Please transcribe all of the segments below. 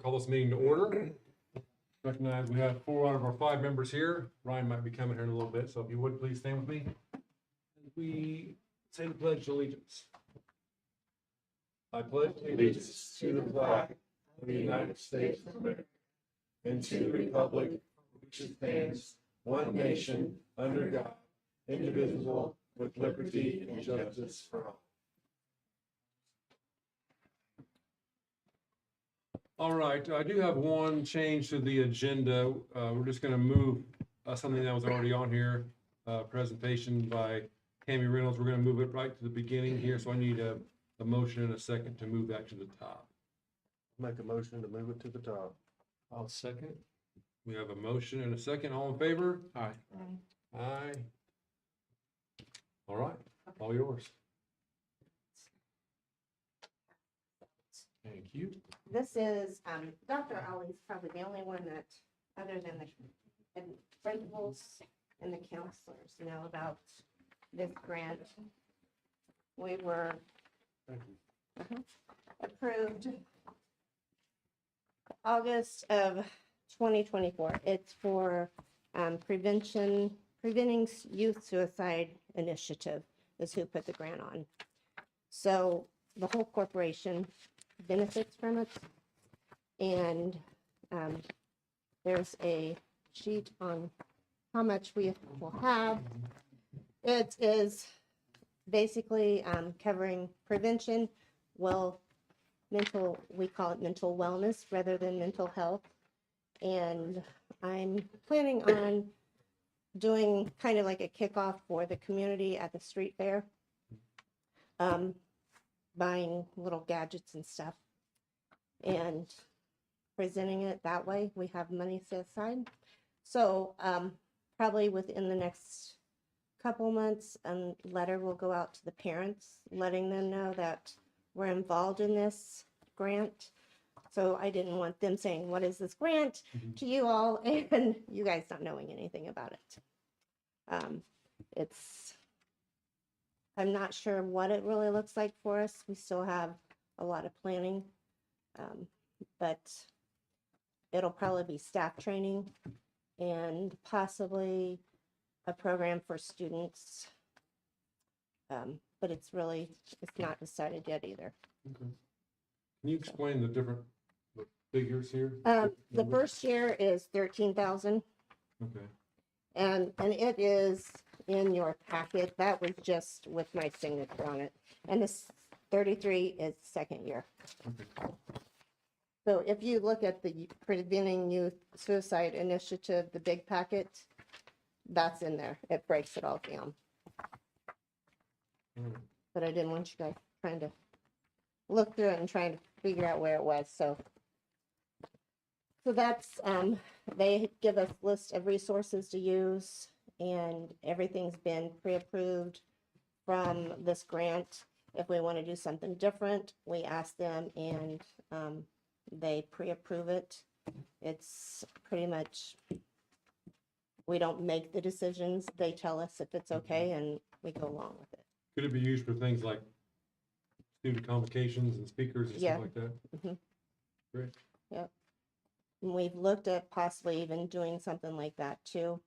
Call this meeting to order. Recognize we have 4 out of our 5 members here. Ryan might be coming here in a little bit, so if you would, please stand with me. We say the pledge of allegiance. I pledge allegiance to the flag of the United States of America and to the republic which stands one nation under God, indivisible, with liberty and justice for all. All right, I do have one change to the agenda. We're just gonna move something that was already on here, presentation by Tammy Reynolds. We're gonna move it right to the beginning here, so I need a motion and a second to move that to the top. Make a motion to move it to the top. I'll second. We have a motion and a second. All in favor? Aye. Aye. All right, all yours. Thank you. This is, Dr. Ollie's probably the only one that, other than the principals and the counselors know about this grant. We were approved August of 2024. It's for preventing youth suicide initiative is who put the grant on. So the whole corporation benefits from it, and there's a sheet on how much we will have. It is basically covering prevention, we call it mental wellness rather than mental health, and I'm planning on doing kind of like a kickoff for the community at the street fair. Buying little gadgets and stuff and presenting it that way. We have money set aside. So probably within the next couple months, a letter will go out to the parents, letting them know that we're involved in this grant. So I didn't want them saying, what is this grant to you all? And you guys not knowing anything about it. I'm not sure what it really looks like for us. We still have a lot of planning, but it'll probably be staff training and possibly a program for students. But it's not decided yet either. Okay. Can you explain the different figures here? The first year is 13,000. Okay. And it is in your packet. That was just with my signature on it. And this 33 is second year. Okay. So if you look at the Preventing Youth Suicide Initiative, the big packet, that's in there. It breaks it all down. All right. But I didn't want you guys trying to look through it and trying to figure out where it was. So that's, they give us a list of resources to use, and everything's been pre-approved from this grant. If we want to do something different, we ask them, and they pre-approve it. It's pretty much, we don't make the decisions. They tell us if it's okay, and we go along with it. Could it be used for things like student convocations and speakers and Yeah. stuff like that? Mhm. Great. Yep. And we've looked at possibly even doing something like that too,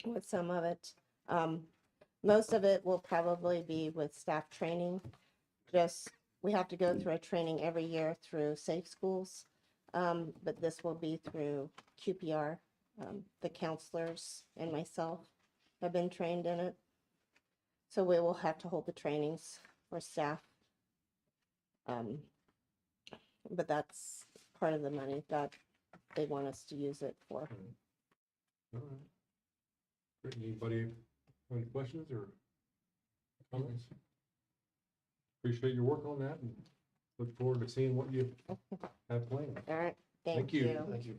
with some of it. Most of it will probably be with staff training. We have to go through a training every year through Safe Schools, but this will be through QPR. The counselors and myself have been trained in it. So we will have to hold the trainings for staff. But that's part of the money that they want us to use it for. All right. Great. Anybody have any questions or comments? Appreciate your work on that and look forward to seeing what you have planned. All right, Thank thank you. you. Thank you.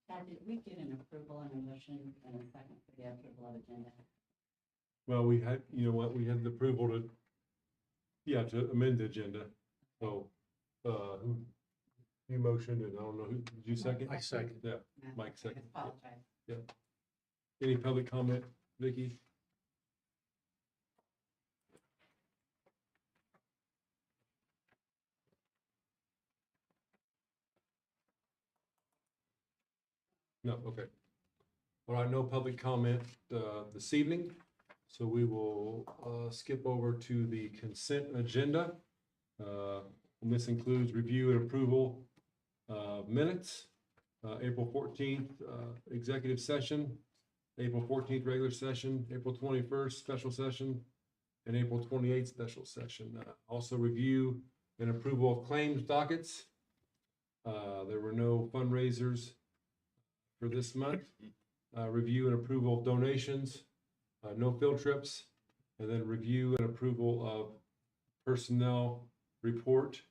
Chad, did we get an approval and a motion and a second for the approval of agenda? Well, we had, you know what, we had the approval to amend the agenda. So, you motioned, and I don't know who, did you second? I second. Yeah, Mike second. I apologize. Any public comment, Vicky? No, okay. All right, no public comment this evening, so we will skip over to the consent agenda. And this includes review and approval of minutes, April 14th executive session, April 14th regular session, April 21st special session, and April 28th special session. Also review and approval of claims dockets. There were no fundraisers for this month. Review and approval of donations, no field trips, and then review and approval of personnel report,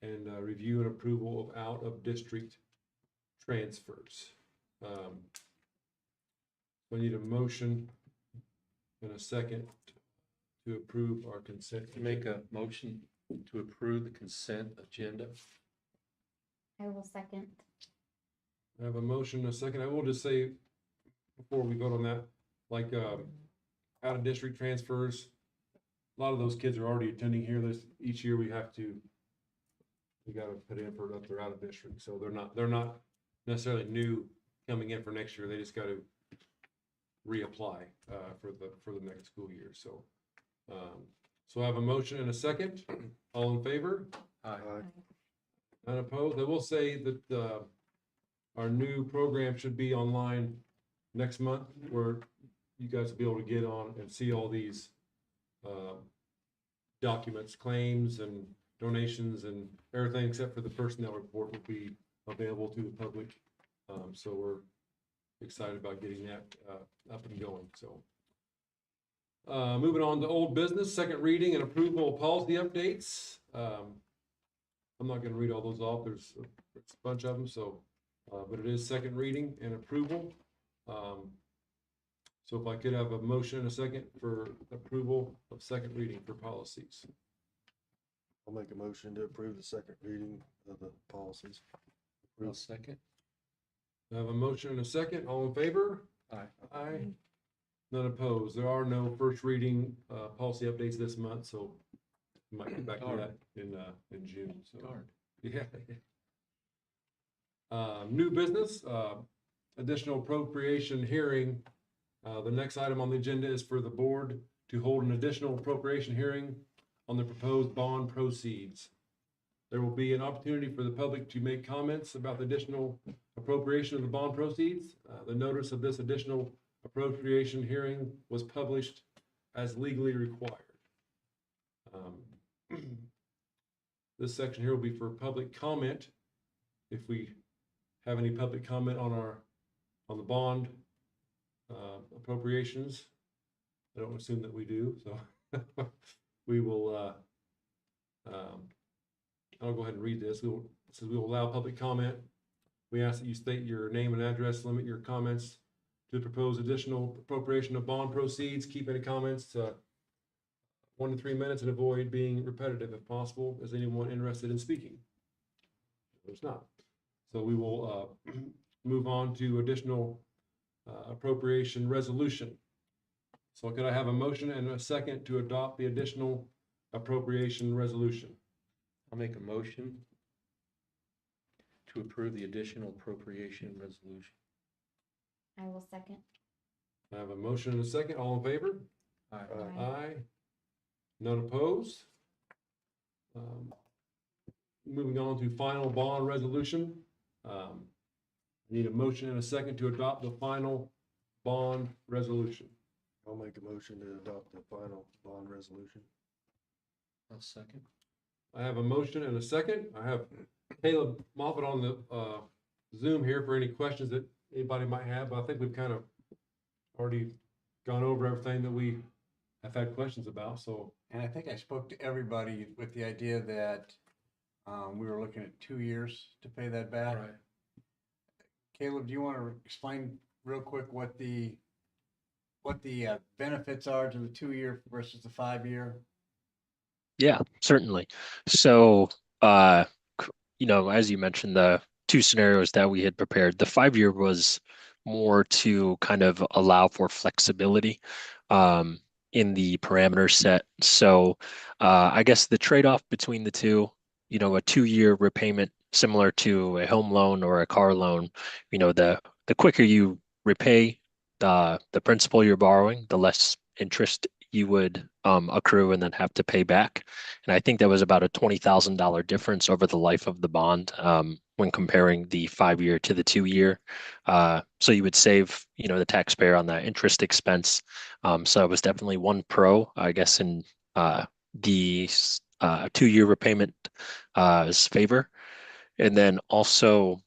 and review and approval of out-of-district transfers. We need a motion and a second to approve our consent. Make a motion to approve the consent agenda. I will second. I have a motion and a second. I will just say, before we vote on that, like, out-of-district transfers, a lot of those kids are already attending here. Each year we gotta put in for that they're out of district, so they're not necessarily new coming in for next year. They just gotta reapply, for the next school year, so. So I have a motion and a second. All in favor? Aye. None opposed? I will say that, our new program should be online next month, where you guys will be able to get on and see all these documents, claims and donations and everything except for the personnel report will be available to the public. So we're excited about getting that up and going, so. Moving on to old business, second reading and approval of policy updates. I'm not gonna read all those off, there's a bunch of them, so, but it is second reading and approval. So if I could have a motion and a second for approval of second reading for policies. I'll make a motion to approve the second reading of the policies. I'll second. I have a motion and a second, all in favor? Aye. Aye. None opposed. There are no first reading, policy updates this month, so we might get back to that in June, so. Darn. Yeah. New business, additional appropriation hearing. The next item on the agenda is for the board to hold an additional appropriation hearing on the proposed bond proceeds. There will be an opportunity for the public to make comments about the additional appropriation of the bond proceeds. The notice of this additional appropriation hearing was published as legally required. This section here will be for public comment. If we have any public comment on the bond appropriations, I don't assume that we do, so we will, I'll go ahead and read this. It says we will allow public comment. We ask that you state your name and address, limit your comments to the proposed additional appropriation of bond proceeds. Keep any comments to 1 to 3 minutes and avoid being repetitive if possible. Is anyone interested in speaking? There's not. So we will move on to additional appropriation resolution. So could I have a motion and a second to adopt the additional appropriation resolution? I'll make a motion to approve the additional appropriation resolution. I will second. I have a motion and a second. All in favor? Aye. Aye. Aye. None opposed? Moving on to final bond resolution. I need a motion and a second to adopt the final bond resolution. I'll make a motion to adopt the final bond resolution. I'll second. I have a motion and a second. I have Caleb Moffett on the Zoom here for any questions that anybody might have, but I think we've kind of already gone over everything that we have had questions about, so. And I think I spoke to everybody with the idea that we were looking at 2 years to pay that back. Right. Caleb, do you want to explain real quick what the benefits are to the 2-year versus the 5-year? Yeah, certainly. So, as you mentioned, the two scenarios that we had prepared, the 5-year was more to kind of allow for flexibility in the parameter set. So, I guess the trade-off between the two, a 2-year repayment similar to a home loan or a car loan, the the quicker you repay the principal you're borrowing, the less interest you would accrue and then have to pay back. And I think that was about a $20,000 difference over the life of the bond when comparing the 5-year to the 2-year. So you would save, the taxpayer on that interest expense. So it was definitely one pro, I guess, in the 2-year repayment favor. And then also,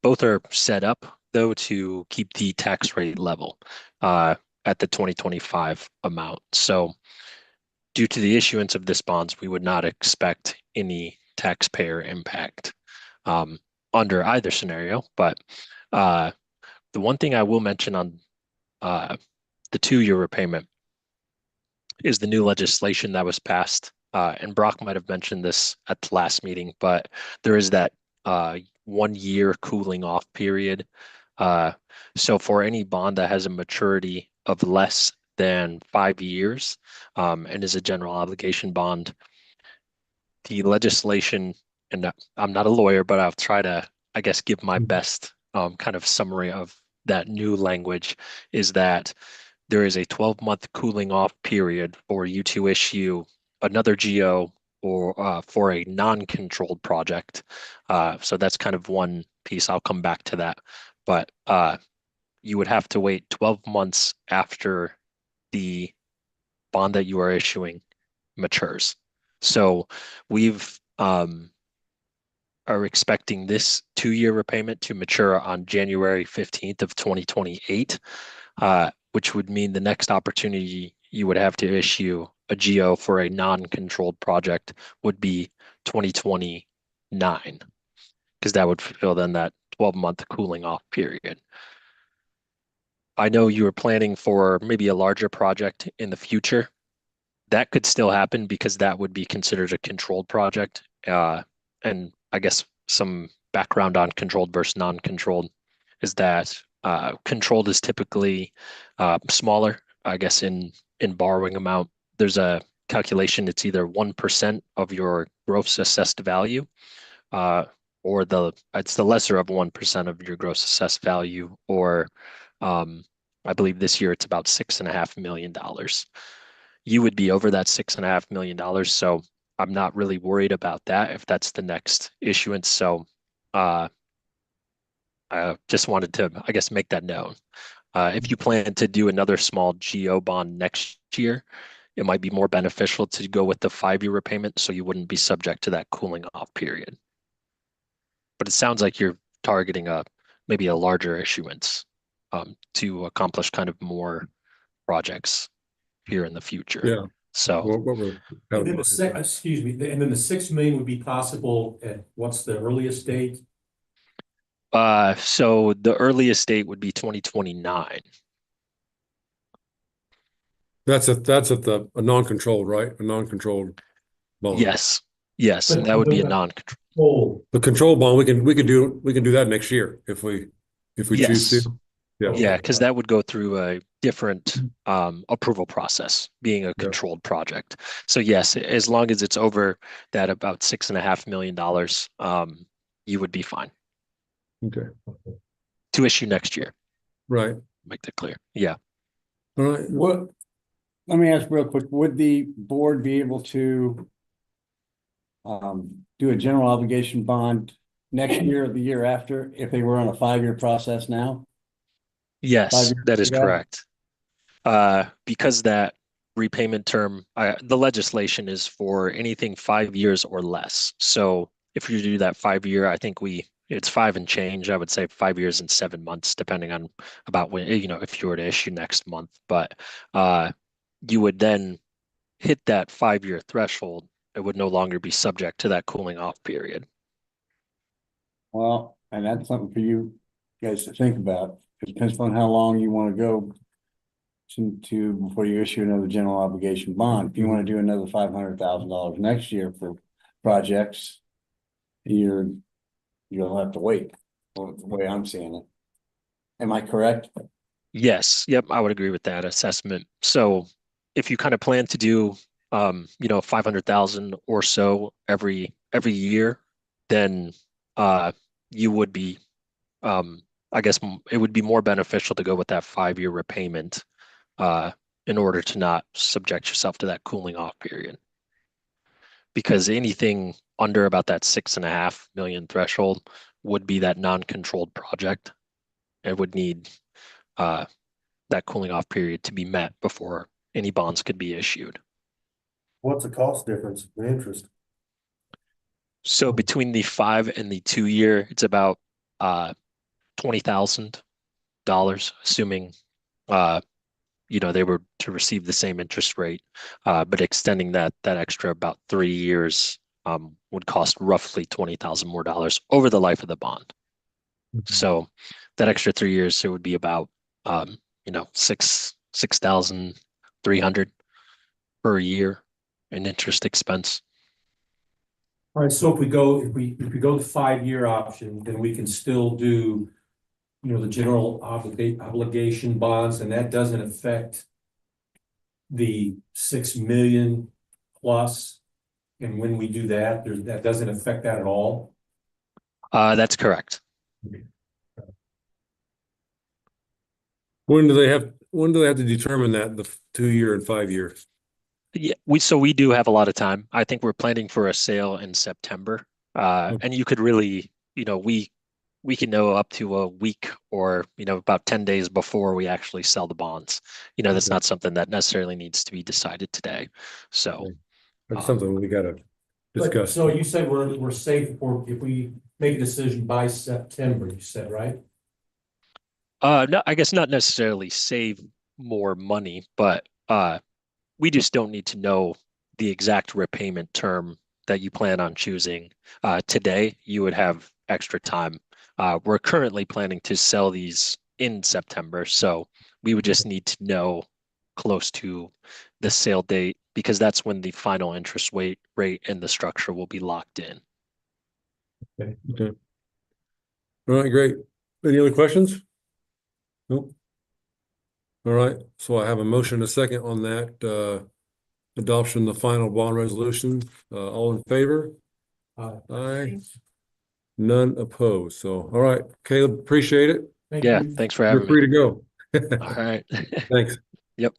both are set up though to keep the tax rate level at the 2025 amount. So due to the issuance of this bonds, we would not expect any taxpayer impact under either scenario. But the one thing I will mention on the 2-year repayment is the new legislation that was passed. And Brock might have mentioned this at the last meeting, but there is that 1-year cooling off period. So for any bond that has a maturity of less than 5 years and is a general obligation bond, the legislation, and I'm not a lawyer, but I'll try to, I guess, give my best kind of summary of that new language, is that there is a 12-month cooling off period for you to issue another GO or for a non-controlled project. So that's kind of one piece. I'll come back to that. But you would have to wait 12 months after the bond that you are issuing matures. So we've are expecting this 2-year repayment to mature on January 15th of 2028, which would mean the next opportunity you would have to issue a GO for a non-controlled project would be 2029, because that would fulfill then that 12-month cooling off period. I know you were planning for maybe a larger project in the future. That could still happen because that would be considered a controlled project. And I guess some background on controlled versus non-controlled is that controlled is typically smaller, I guess, in borrowing amount. There's a calculation, it's either 1% of your gross assessed value, or it's the lesser of 1% of your gross assessed value, or I believe this year it's about $6.5 million. You would be over that $6.5 million, so I'm not really worried about that if that's the next issuance. So I just wanted to, I guess, make that known. If you plan to do another small GO bond next year, it might be more beneficial to go with the 5-year repayment so you wouldn't be subject to that cooling off period. But it sounds like you're targeting maybe a larger issuance to accomplish kind of more projects here in the future. Yeah. So What we're. And then excuse me, and then the 6 million would be possible at what's the earliest date? so the earliest date would be 2029. That's a non-controlled, right? A non-controlled bond. Yes. Yes, But that would be a the- non-control. Oh, The control bond, we can do that next year if we choose Yes. to. Yeah. Yeah, because that would go through a different approval process, being a Yeah. controlled project. So yes, as long as it's over that about $6.5 million, you would be fine Okay. to issue next year. Right. Make that clear. Yeah. All right. What, let me ask real quick, would the board be able to do a general obligation bond next year or the year after if they were on a 5-year process now? Yes, 5 years that is ago? correct. Because that repayment term, the legislation is for anything 5 years or less. So if you do that 5-year, I think it's 5 and change. I would say 5 years and 7 months, depending on about when, if you were to issue next month. But you would then hit that 5-year threshold. It would no longer be subject to that cooling off period. Well, and that's something for you guys to think about. It depends on how long you want to go to before you issue another general obligation bond. If you want to do another $500,000 next year for projects, you'll have to wait. Well, the way I'm seeing it. Am I correct? Yes. Yep. I would agree with that assessment. So if you kind of plan to do, 500,000 or so every year, then you would be I guess it would be more beneficial to go with that 5-year repayment in order to not subject yourself to that cooling off period. Because anything under about that 6.5 million threshold would be that non-controlled project. It would need that cooling off period to be met before any bonds could be issued. What's the cost difference in interest? So between the 5 and the 2-year, it's about $20,000, assuming they were to receive the same interest rate, but extending that extra about 3 years would cost roughly $20,000 more dollars over the life of the bond. So that extra 3 years, it would be about 6,300 per year in interest expense. All right, so if we go the 5-year option, then we can still do, the general obligation bonds, and that doesn't affect the 6 million plus. And when we do that, that doesn't affect that at all. That's correct. When do they have to determine that, the 2-year and 5-year? Yeah, we do have a lot of time. I think we're planning for a sale in September. And you could really, we can know up to a week or, about 10 days before we actually sell the bonds. That's not something that necessarily needs to be decided today. So That's something we gotta discuss. So you said we're safe if we make a decision by September, you said, right? no, I guess not necessarily save more money, but we just don't need to know the exact repayment term that you plan on choosing. Today, you would have extra time. We're currently planning to sell these in September, so we would just need to know close to the sale date because that's when the final interest rate and the structure will be locked in. Okay. All right, great. Any other questions? Nope. All right, so I have a motion and a second on that, adoption of the final bond resolution. All in favor? Aye. None opposed. So, all right, Caleb, appreciate it. Thank Yeah, you. thanks for You're having free me. to go. All right. Thanks. Yep.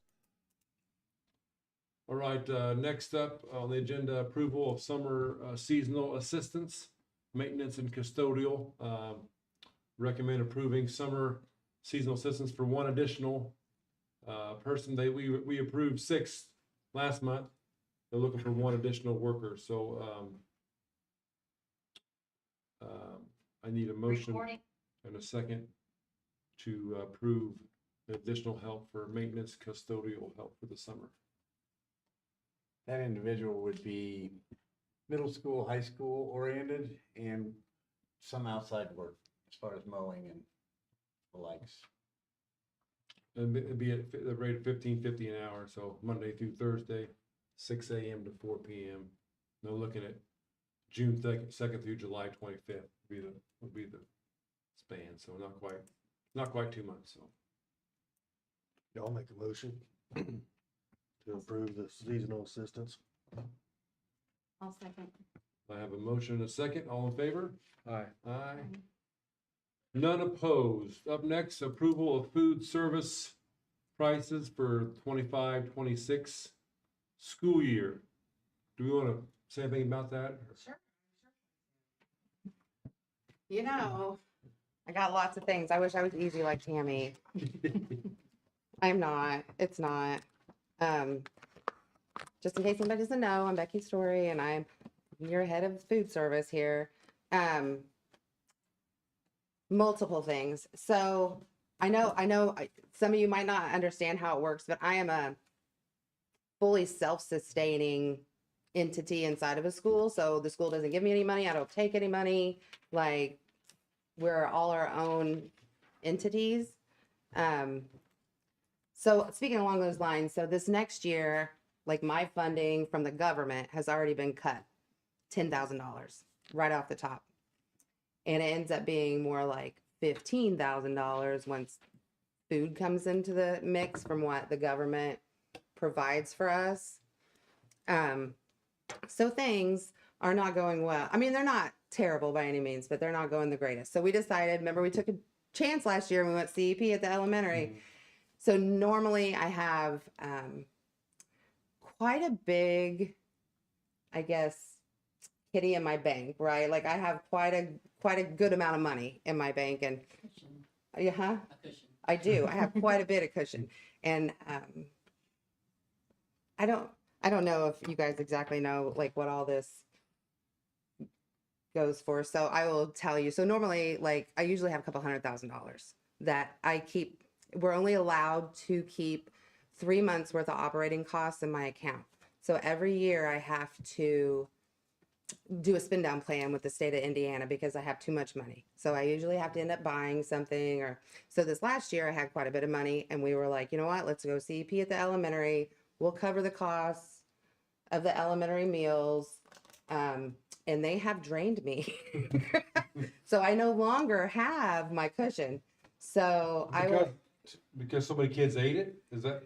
All right, next up on the agenda, approval of summer seasonal assistance, maintenance and custodial. Recommend approving summer seasonal assistance for one additional person. We approved 6 last month. They're looking for one additional worker. So I need a motion and a second to approve the additional help for maintenance custodial help for the summer. That individual would be middle school, high school oriented, and some outside work as far as mowing and the likes. And it'd be at the rate of $15.50 an hour, so Monday through Thursday, 6 a.m. to 4 p.m. They're looking at June 2nd through July 25th would be the span, so not quite 2 months. So Y'all make a motion to approve the seasonal assistance. I'll second. I have a motion and a second. All in favor? Aye. Aye. None opposed. Up next, approval of food service prices for 25-26 school year. Do we want to say anything about that? Sure. I got lots of things. I wish I was easy like Tammy. I'm not. It's not. Just in case anybody doesn't know, I'm Becky Story and I'm your head of food service here. Multiple things. So I know some of you might not understand how it works, but I am a fully self-sustaining entity inside of a school. So the school doesn't give me any money. I don't take any money. Like, we're all our own entities. So speaking along those lines, so this next year, like, my funding from the government has already been cut $10,000 right off the top. And it ends up being more like $15,000 once food comes into the mix from what the government provides for us. So things are not going well. I mean, they're not terrible by any means, but they're not going the greatest. So we decided, remember, we took a chance last year and we went CEP at the elementary. So normally I have quite a big, I guess, kitty in my bank, right? Like I have quite a good amount of money in my bank, and Cushion, yeah, huh? a cushion. I do. I have quite a bit of cushion, and I don't know if you guys exactly know like what all this goes for. So I will tell you. So normally, like I usually have a couple $100,000 that I keep. We're only allowed to keep 3 months worth of operating costs in my account. So every year I have to do a spin down plan with the state of Indiana because I have too much money. So I usually have to end up buying something, or so this last year I had quite a bit of money and we were like, you know what, let's go CEP at the elementary. We'll cover the costs of the elementary meals. And they have drained me. So I no longer have my cushion. So I will, Because so many kids ate it? Is that,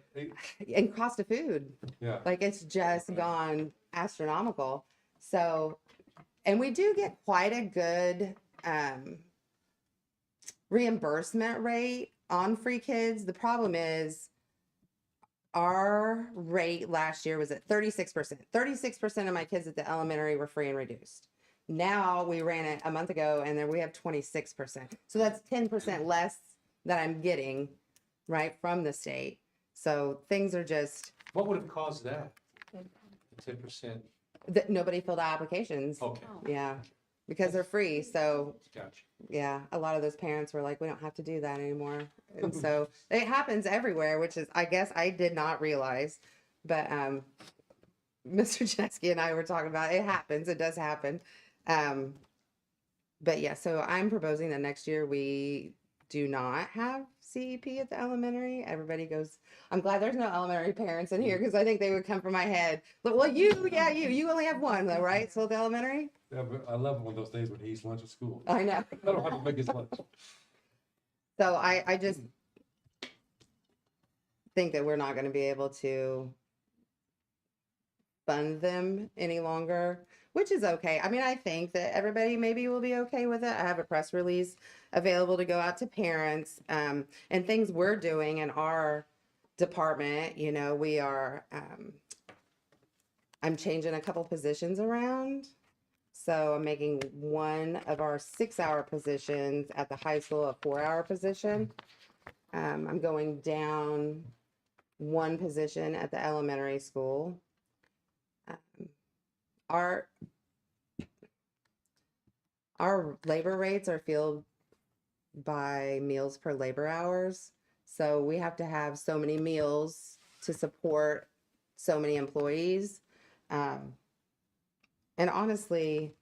and cost of food. yeah. Like it's just gone astronomical. So, and we do get quite a good reimbursement rate on free kids. The problem is our rate last year was at 36%. 36% of my kids at the elementary were free and reduced. Now we ran it a month ago and then we have 26%. So that's 10% less that I'm getting, right, from the state. So things are just, What would have caused that? 10%. that nobody filled out applications. Okay, Yeah, because they're free. So gotcha. yeah, a lot of those parents were like, we don't have to do that anymore. And so it happens everywhere, which is, I guess I did not realize, but Mr. Jeske and I were talking about it happens. It does happen. But yeah, so I'm proposing that next year we do not have CEP at the elementary. Everybody goes, I'm glad there's no elementary parents in here because I think they would come from my head. But well, you only have one though, right? So at the elementary? Yeah, but I love one of those days when he eats lunch at school. I know. I don't have to make his lunch. So I just think that we're not going to be able to fund them any longer, which is okay. I mean, I think that everybody maybe will be okay with it. I have a press release available to go out to parents, and things we're doing in our department. You know, we are, I'm changing a couple positions around. So I'm making one of our 6-hour positions at the high school a 4-hour position. I'm going down one position at the elementary school. Our labor rates are filled by meals per labor hours. So we have to have so many meals to support so many employees. And honestly,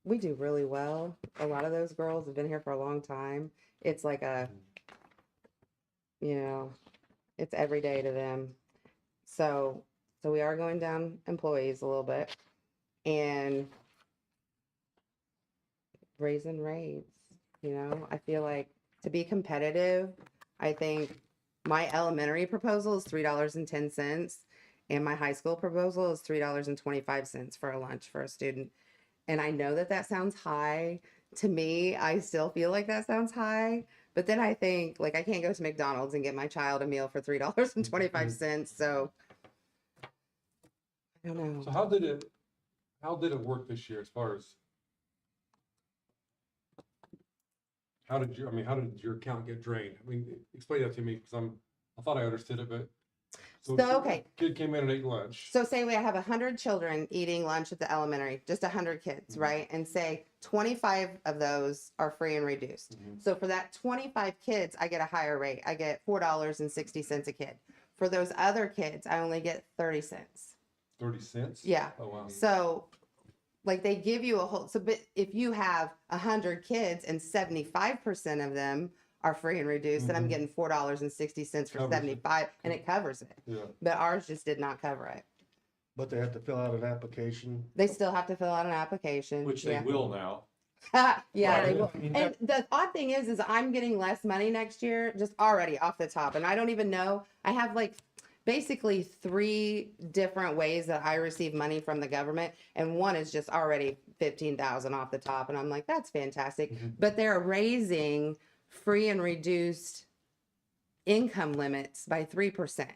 we do really well. A lot of those girls have been here for a long time. It's like it's every day to them. So we are going down employees a little bit and raising rates. I feel like to be competitive, I think my elementary proposal is $3.10 and my high school proposal is $3.25 for a lunch for a student. And I know that sounds high. To me, I still feel like that sounds high. But then I think, like, I can't go to McDonald's and get my child a meal for $3.25. So I don't know. So how did it work this year as far as how did your account get drained? I mean, explain that to me because I thought I understood it, but So, okay. Kid came in and ate lunch. So say we have 100 children eating lunch at the elementary, just 100 kids, right? And say 25 of those are free and reduced. So for that 25 kids, I get a higher rate. I get $4.60 a kid. For those other kids, I only get 30 cents. 30 cents? Yeah. Oh, wow. So like they give you but if you have 100 kids and 75% of them are free and reduced, then I'm getting $4.60 for Covers it. 75, and it covers it. Yeah. But ours just did not cover it. But they have to fill out an application. They still have to fill out an application. Which they will now. Yeah, they Right. will. And the odd thing is I'm getting less money next year, just already off the top. And I don't even know. I have like basically 3 different ways that I receive money from the government. And one is just already $15,000 off the top. And I'm like, that's fantastic. But they're raising free and reduced income limits by 3%.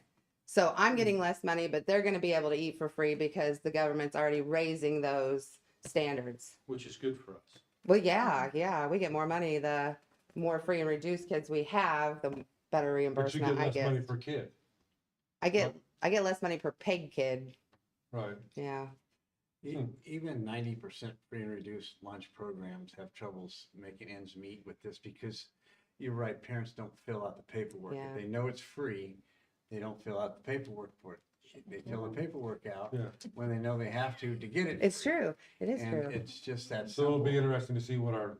So I'm getting less money, but they're going to be able to eat for free because the government's already raising those standards. Which is good for us. Well, yeah, we get more money. The more free and reduced kids we have, the better But you reimbursement get I less get. money per kid, I get less money per paid kid. right? Yeah. Even 90% free and reduced lunch programs have troubles making ends meet with this because you're right, parents don't fill out the paperwork. Yeah. If they know it's free, they don't fill out the paperwork for it. They fill the paperwork out Yeah. when they know they have to get it. It's free. true. It is And true. it's just that So it'll be simple. interesting to see what our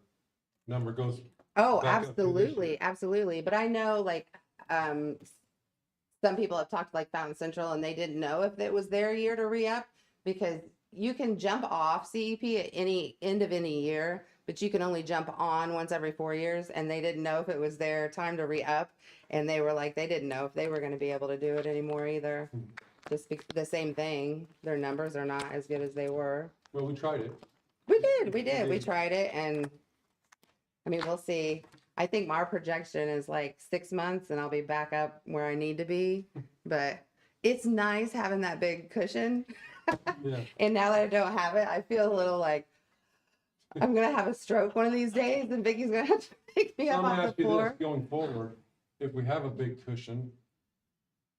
number goes. Oh, back up to this absolutely, year. absolutely. But I know like some people have talked like Fountain Central and they didn't know if it was their year to re-up because you can jump off CEP at any end of any year, but you can only jump on once every 4 years. And they didn't know if it was their time to re-up. And they were like, they didn't know if they were going to be able to do it anymore either. Just the same thing. Their numbers are not as good as they were. Well, we tried it. We did. We did. tried it. And I mean, we'll see. I think our projection is like 6 months and I'll be back up where I need to be. But it's nice having that big cushion. Yeah. And now that I don't have it, I feel a little like I'm going to have a stroke one of these days and Vicky's going to have to pick me So up I'm gonna off ask the you this, floor. going forward, if we have a big cushion,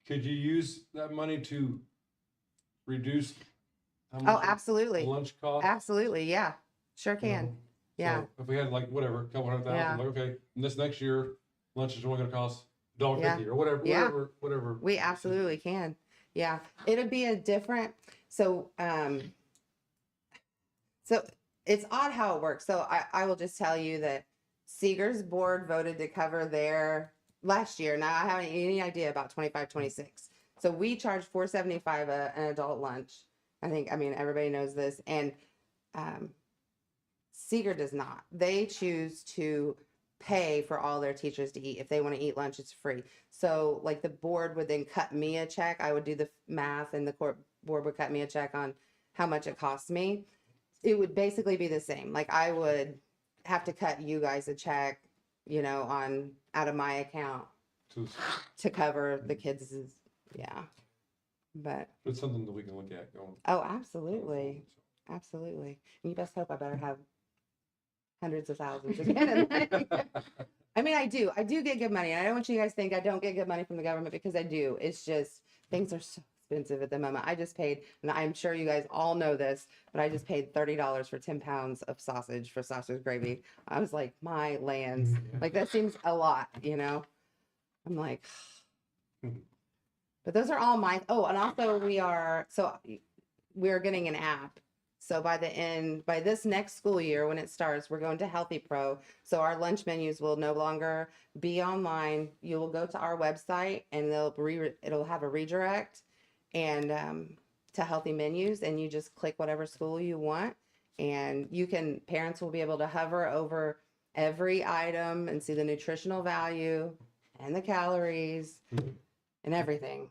could you use that money to reduce how Oh, much absolutely. lunch cost? Absolutely. Yeah. Sure you can. know? Yeah. So if we had like whatever, a couple $100,000, Yeah. like, okay, and this next year, lunch is only gonna cost Yeah. $1.50 or whatever, Yeah. whatever. We absolutely can. Yeah. It'll be a different, so it's odd how it works. So I will just tell you that Seeger's board voted to cover their last year. Now I haven't any idea about 25, 26. So we charge $4.75 an adult lunch. I mean, everybody knows this. And Seeger does not. They choose to pay for all their teachers to eat. If they want to eat lunch, it's free. So like the board would then cut me a check. I would do the math and the board would cut me a check on how much it costs me. It would basically be the same. Like I would have to cut you guys a check, on out of my account to cover the kids', yeah. But It's something that we can look at going. oh, absolutely. Absolutely. And you best hope I better have hundreds of thousands again. I mean, I do get good money. And I don't want you guys to think I don't get good money from the government because I do. It's just things are so expensive at the moment. I just paid, and I'm sure you guys all know this, but I just paid $30 for 10 pounds of sausage for sausage gravy. I was like, my lands, like that seems a lot, I'm like, but those are all mine. Oh, and also we're getting an app. So by this next school year, when it starts, we're going to Healthy Pro. So our lunch menus will no longer be online. You will go to our website and it'll have a redirect and to Healthy Menus, and you just click whatever school you want. And parents will be able to hover over every item and see the nutritional value and the calories and everything.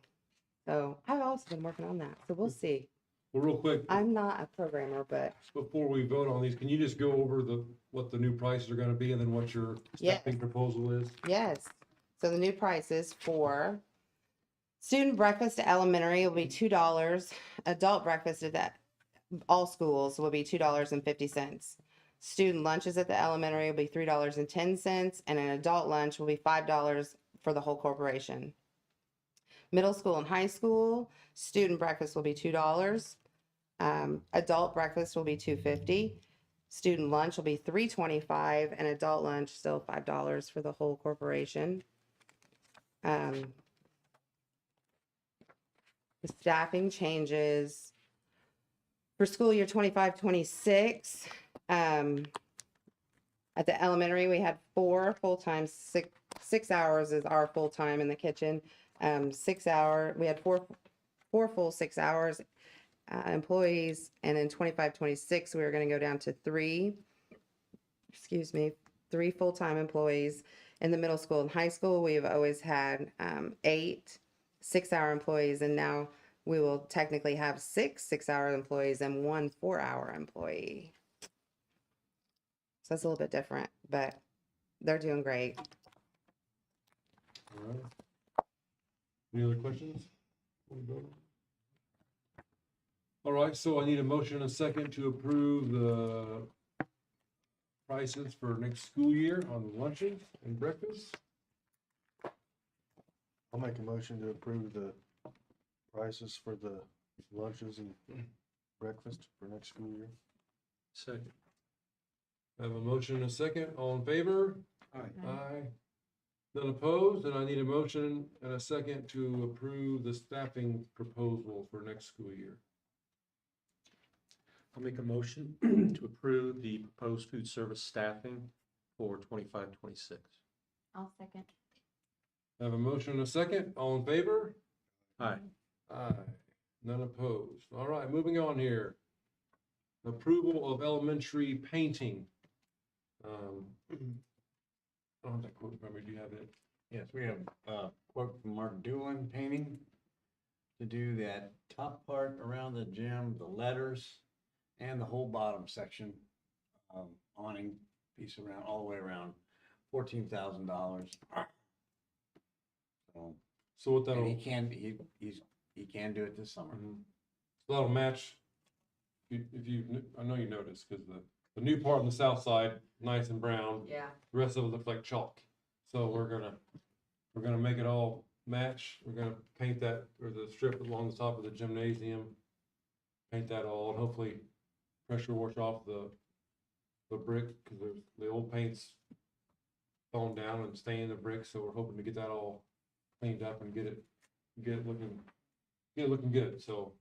So I've also been working on that. So we'll see. Well, real quick, I'm not a programmer, but before we vote on these, can you just go over what the new prices are gonna be and then what your Yes. stepping proposal is? yes. So the new prices for student breakfast at elementary will be $2. Adult breakfast at all schools will be $2.50. Student lunches at the elementary will be $3.10, and an adult lunch will be $5 for the whole corporation. Middle school and high school, student breakfast will be $2. Adult breakfast will be $2.50. Student lunch will be $3.25, and adult lunch still $5 for the whole corporation. The staffing changes for school year 25-26. At the elementary, we had 4 full-time, 6 hours is our full-time in the kitchen. 6 hour, we had four full 6 hours employees, and in 25-26 we were going to go down to 3 full-time employees. In the middle school and high school, we've always had 8 6-hour employees, and now we will technically have 6 6-hour employees and 1 4-hour employee. So that's a little bit different, but They're doing great. All right. Any other questions? All right, so I need a motion and a second to approve the prices for next school year on lunches and breakfast. I'll make a motion to approve the prices for the lunches and breakfast for next school year. Second. I have a motion and a second. All in favor? Aye. Aye. None opposed, and I need a motion and a second to approve the staffing proposal for next school year. I'll make a motion to approve the proposed food service staffing for 25-26. I'll second. I have a motion and a second. All in favor? Aye. Aye. None opposed. All right, moving on here. Approval of elementary painting. I don't have that quote, remember, do you have it? Yes, we have a quote from Mark Doolin Painting to do that top part around the gym, the letters, and the whole bottom section, awning piece around, all the way around, $14,000. So what And he that'll, can, he can do it this summer. so that'll match, if you, I know you noticed, because the new part on the south side, nice and brown, Yeah. the rest of it looks like chalk. So we're gonna make it all match. We're gonna paint that, or the strip along the top of the gymnasium. Paint that all, and hopefully pressure wash off the brick, because the old paint's falling down and staying in the brick, so we're hoping to get that all cleaned up and get it looking good. So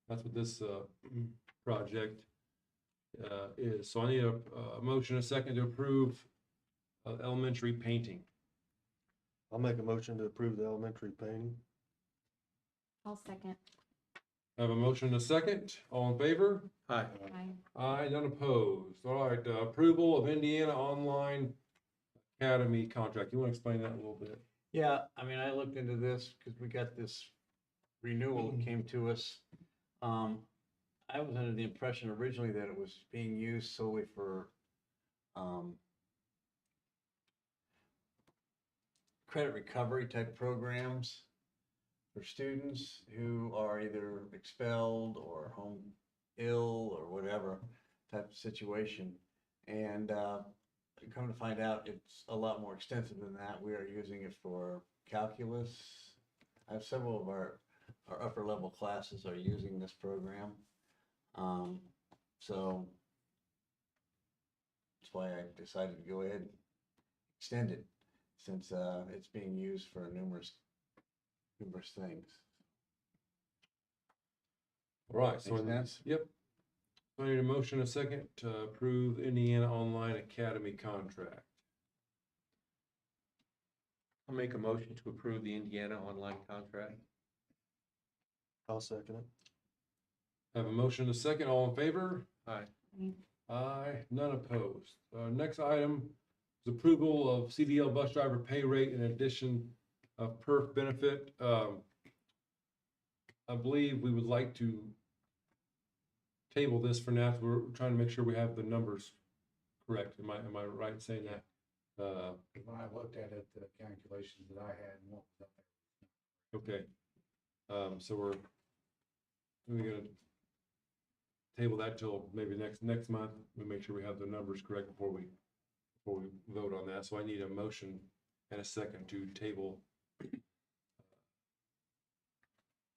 that's what this project is. So I need a motion, a second to approve elementary painting. I'll make a motion to approve the elementary painting. I'll second. I have a motion and a second. All in favor? Aye. Aye. Aye, none opposed. All right, approval of Indiana Online Academy contract. You want to explain that a little bit? Yeah, I mean, I looked into this because we got this renewal came to us. I was under the impression originally that it was being used solely for credit recovery type programs for students who are either expelled or home ill or whatever type of situation. And come to find out, it's a lot more extensive than that. We are using it for calculus. I have several of our upper level classes are using this program. So that's why I decided to go ahead and extend it, since it's being used for numerous things. All right, so Makes sense? Yep. So I need a motion, a second to approve the Indiana Online Academy contract. I'll make a motion to approve the Indiana online contract. I'll second it. I have a motion, a second. All in favor? Aye. Aye, none opposed. Next item is approval of CDL bus driver pay rate in addition of perf benefit. I believe we would like to table this for now. We're trying to make sure we have the numbers correct. Am I right in saying that? When I looked at it, the calculations that I had and what was up there. Okay. So we're gonna table that till maybe next month. We make sure we have the numbers correct before we vote on that. So I need a motion and a second to table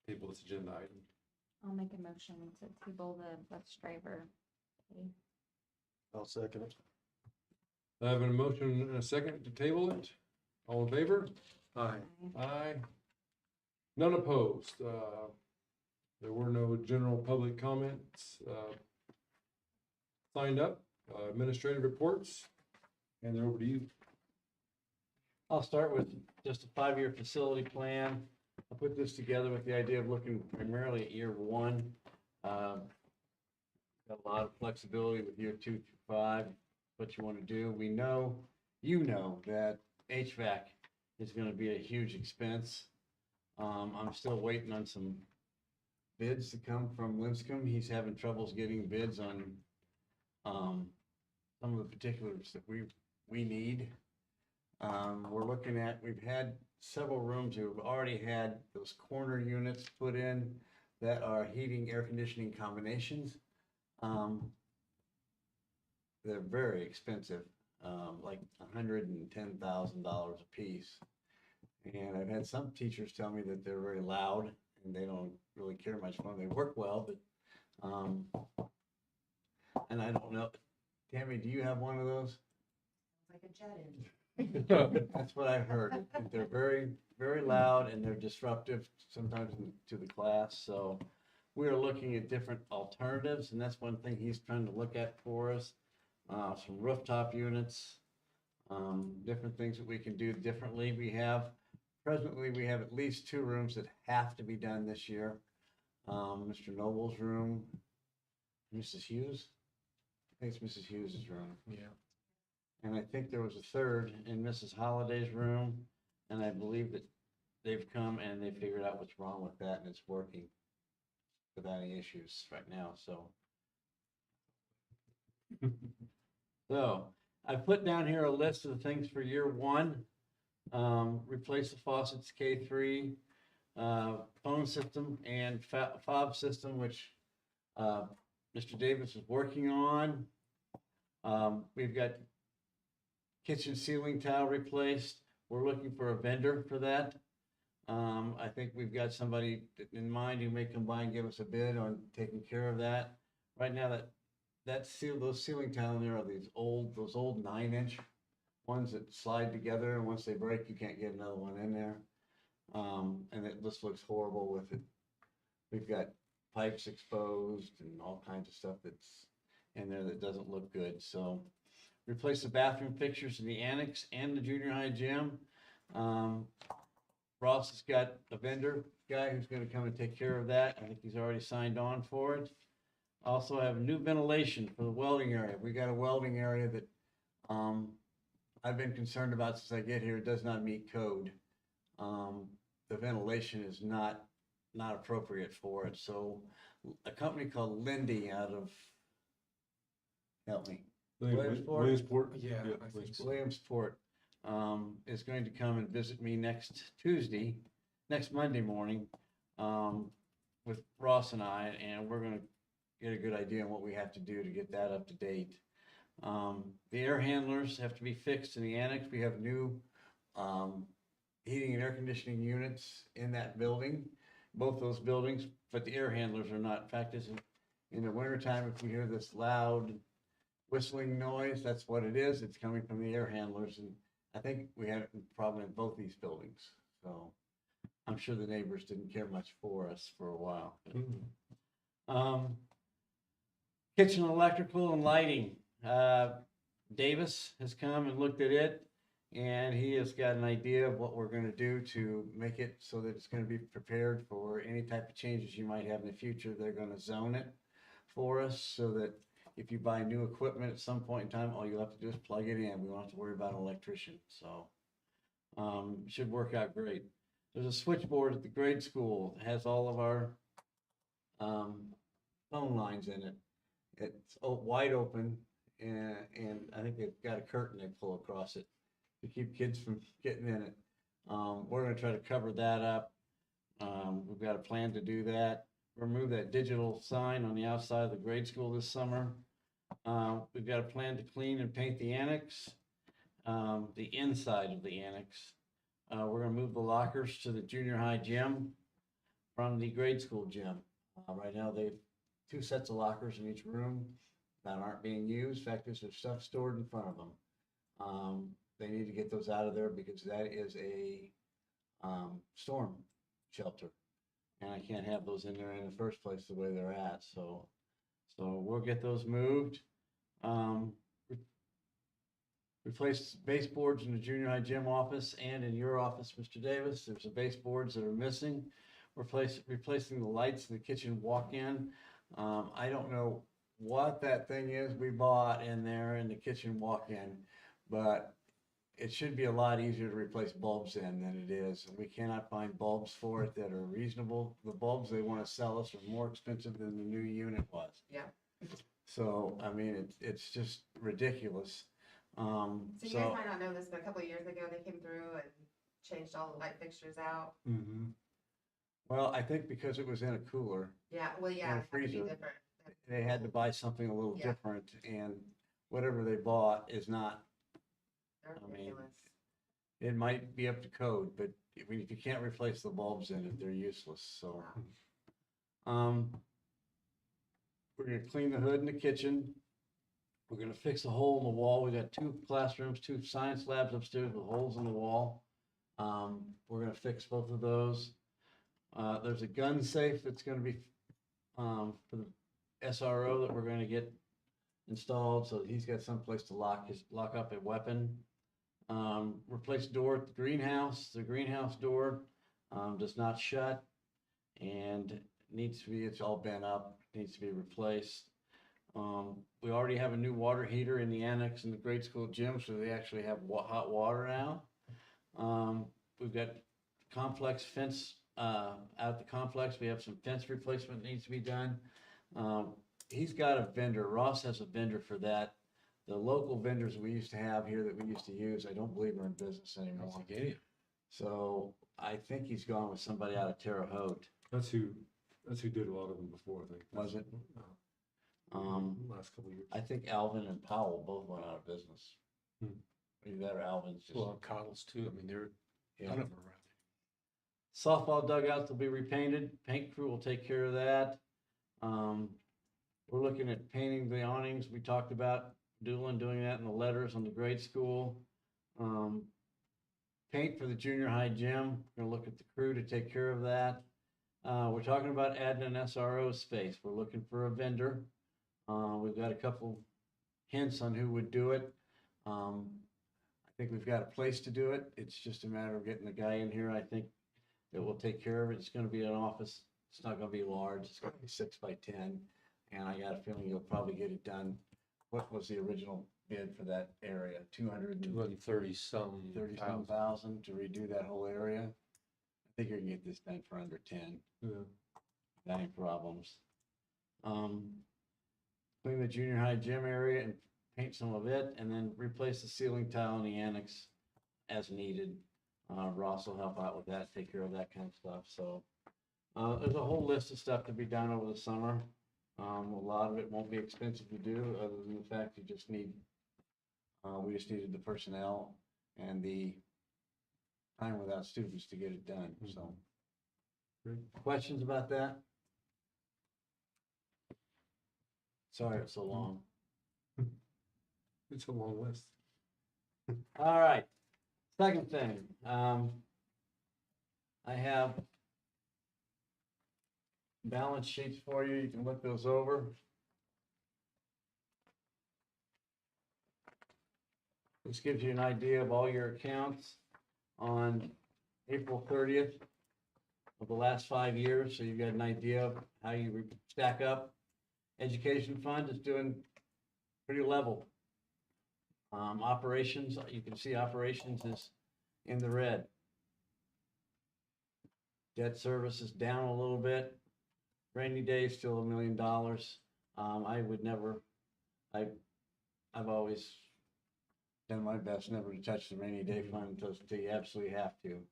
this agenda item. I'll make a motion to table the bus driver. pay. I'll second it. I have a motion and a second to table it. All in favor? Aye. Aye. None opposed. There were no general public comments signed up. Administrative reports, and they're over to you. I'll start with just a 5-year facility plan. I put this together with the idea of looking primarily at year 1. Got a lot of flexibility with year 2 through 5. What you want to do. We know, that HVAC is going to be a huge expense. I'm still waiting on some bids to come from Linscomb. He's having troubles getting bids on some of the particulars that we need. We're looking at, we've had several rooms who've already had those corner units put in that are heating, air conditioning combinations. They're very expensive, like $110,000 a piece. And I've had some teachers tell me that they're very loud and they don't really care much for them. They work well, but, and I don't know. Tammy, do you have one of those? Like a jet engine. That's what I've heard. They're very, very loud and they're disruptive sometimes to the class. So we're looking at different alternatives, and that's one thing he's trying to look at for us. Some rooftop units, different things that we can do differently. Presently, we have at least 2 rooms that have to be done this year. Mr. Noble's room, Mrs. Hughes. I think it's Mrs. Hughes's room. Yeah. And I think there was a third in Mrs. Holliday's room, and I believe that they've come and they figured out what's wrong with that, and it's working without any issues right now, so. So, I put down here a list of the things for year 1. Replace the faucets K3, phone system and fob system, which Mr. Davis is working on. We've got kitchen ceiling tile replaced. We're looking for a vendor for that. I think we've got somebody in mind who may come by and give us a bid on taking care of that. Right now, those ceiling tile in there are those old 9-inch ones that slide together, and once they break, you can't get another one in there. And it just looks horrible with it. We've got pipes exposed and all kinds of stuff that's in there that doesn't look good. So replace the bathroom fixtures in the annex and the junior high gym. Ross has got a vendor guy who's going to come and take care of that. I think he's already signed on for it. Also have new ventilation for the welding area. We got a welding area that I've been concerned about since I get here. It does not meet code. The ventilation is not appropriate for it. So a company called Lindy out of, help me, Williamsport. Yeah, I think Williamsport. so. Williamsport, is going to come and visit me next Monday morning, with Ross and I, and we're gonna get a good idea on what we have to do to get that up to date. The air handlers have to be fixed in the annex. We have new, heating and air conditioning units in that building, both those buildings, but the air handlers are not. In fact, in the wintertime, if we hear this loud whistling noise, that's what it is. It's coming from the air handlers, and I think we had a problem in both these buildings. So I'm sure the neighbors didn't care much for us for a while. Kitchen electrical and lighting. Davis has come and looked at it, and he has got an idea of what we're going to do to make it so that it's going to be prepared for any type of changes you might have in the future. They're going to zone it for us so that if you buy new equipment at some point in time, all you have to do is plug it in. We don't have to worry about an electrician. So should work out great. There's a switchboard at the grade school. It has all of our phone lines in it. It's wide open, and I think they've got a curtain they pull across it to keep kids from getting in it. We're going to try to cover that up. We've got a plan to do that. Remove that digital sign on the outside of the grade school this summer. We've got a plan to clean and paint the annex, the inside of the annex. We're going to move the lockers to the junior high gym from the grade school gym. Right now, they've 2 sets of lockers in each room that aren't being used. In fact, there's stuff stored in front of them. They need to get those out of there because that is a storm shelter. And I can't have those in there in the first place the way they're at. So we'll get those moved. Replace baseboards in the junior high gym office and in your office, Mr. Davis. There's some baseboards that are missing. Replacing the lights in the kitchen walk-in. I don't know what that thing is we bought in there in the kitchen walk-in, but it should be a lot easier to replace bulbs in than it is. We cannot find bulbs for it that are reasonable. The bulbs they want to sell us are more expensive than the new unit was. Yeah. So, I mean, it's just ridiculous. So you guys might not know this, but a couple of years ago, they came through and changed all the light fixtures out. Mm-hmm. Well, I think because it was in a cooler, Yeah, well, yeah, And a it had to be freezer. different. they had to buy something a little Yeah. different, and whatever they bought is not, They're I mean, ridiculous. it might be up to code, but if you can't replace the bulbs in it, they're useless, so. We're gonna clean the hood in the kitchen. We're gonna fix a hole in the wall. We got 2 classrooms, 2 science labs upstairs with holes in the wall. We're gonna fix both of those. There's a gun safe that's gonna be, for the SRO that we're gonna get installed, so he's got someplace to lock up a weapon. Replace door at the greenhouse door, does not shut and needs to be, it's all bent up, needs to be replaced. We already have a new water heater in the annex in the grade school gym, so they actually have hot water now. We've got complex fence, out at the complex, we have some fence replacement that needs to be done. He's got a vendor, Ross has a vendor for that. The local vendors we used to have here that we used to use, I don't believe are in business anymore. So I think he's gone with somebody out of Terre Haute. That's who did a lot of them before, I think. Was it? Last couple of years. I think Alvin and Powell both went out of business. Hmm. Either that or Alvin's just. Well, Cottle's too. I mean, there are Yeah. a ton of them around Softball dugouts will be repainted. Paint crew will take care of that. We're looking at painting the awnings. We talked about doing that in the letters on the grade school. Paint for the junior high gym. Gonna look at the crew to take care of that. We're talking about adding an SRO space. We're looking for a vendor. We've got a couple hints on who would do it. I think we've got a place to do it. It's just a matter of getting the guy in here. I think that will take care of it. It's gonna be an office. It's not gonna be large. It's gonna be 6 by 10. And I got a feeling you'll probably get it done. What was the original bid for that area? 230-some $30,000 to redo that whole area. I think you can get this done for under 10. Yeah. That ain't problems. Clean the junior high gym area and paint some of it, and then replace the ceiling tile in the annex as needed. Ross will help out with that, take care of that kind of stuff. So there's a whole list of stuff to be done over the summer. A lot of it won't be expensive to do, other than the fact you just need, we just needed the personnel and the time without students to get it done, so. Questions about that? Sorry it's so long. It's a long list. All right, second thing, I have balance sheets for you. You can look those over. This gives you an idea of all your accounts on April 30th of the last 5 years, so you've got an idea of how you stack up. Education fund is doing pretty level. Operations, you can see operations is in the red. Debt service is down a little bit. Rainy day is still $1 million. I would never, I've always done my best never to touch the rainy day fund until you absolutely have to.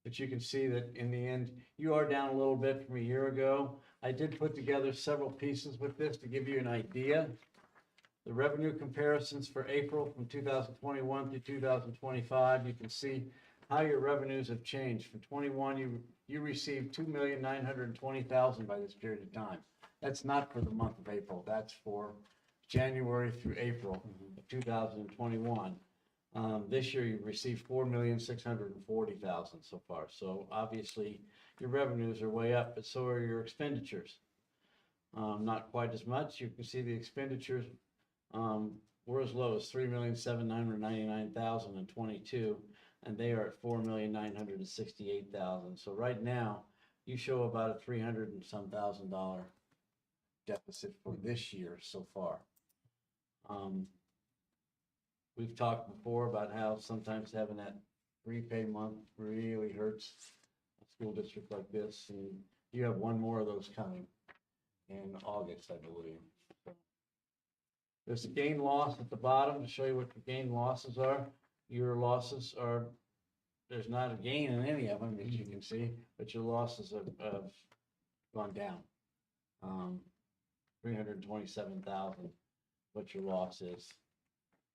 But you can see that in the end, you are down a little bit from a year ago. I did put together several pieces with this to give you an idea. The revenue comparisons for April from 2021 to 2025, you can see how your revenues have changed. From 21, you received $2,920,000 by this period of time. That's not for the month of April. That's for January through April of 2021. This year you received $4,640,000 so far. So obviously your revenues are way up, but so are your expenditures. Not quite as much. You can see the expenditures were as low as $3,799,000 in 22, and they are at $4,968,000. So right now you show about a $300 and some thousand deficit for this year so far. We've talked before about how sometimes having that repay month really hurts a school district like this, and you have one more of those coming in August, I believe. There's a gain loss at the bottom to show you what the gain losses are. Your losses are, there's not a gain in any of them, as you can see, but your losses have gone down. 327,000, what your loss is.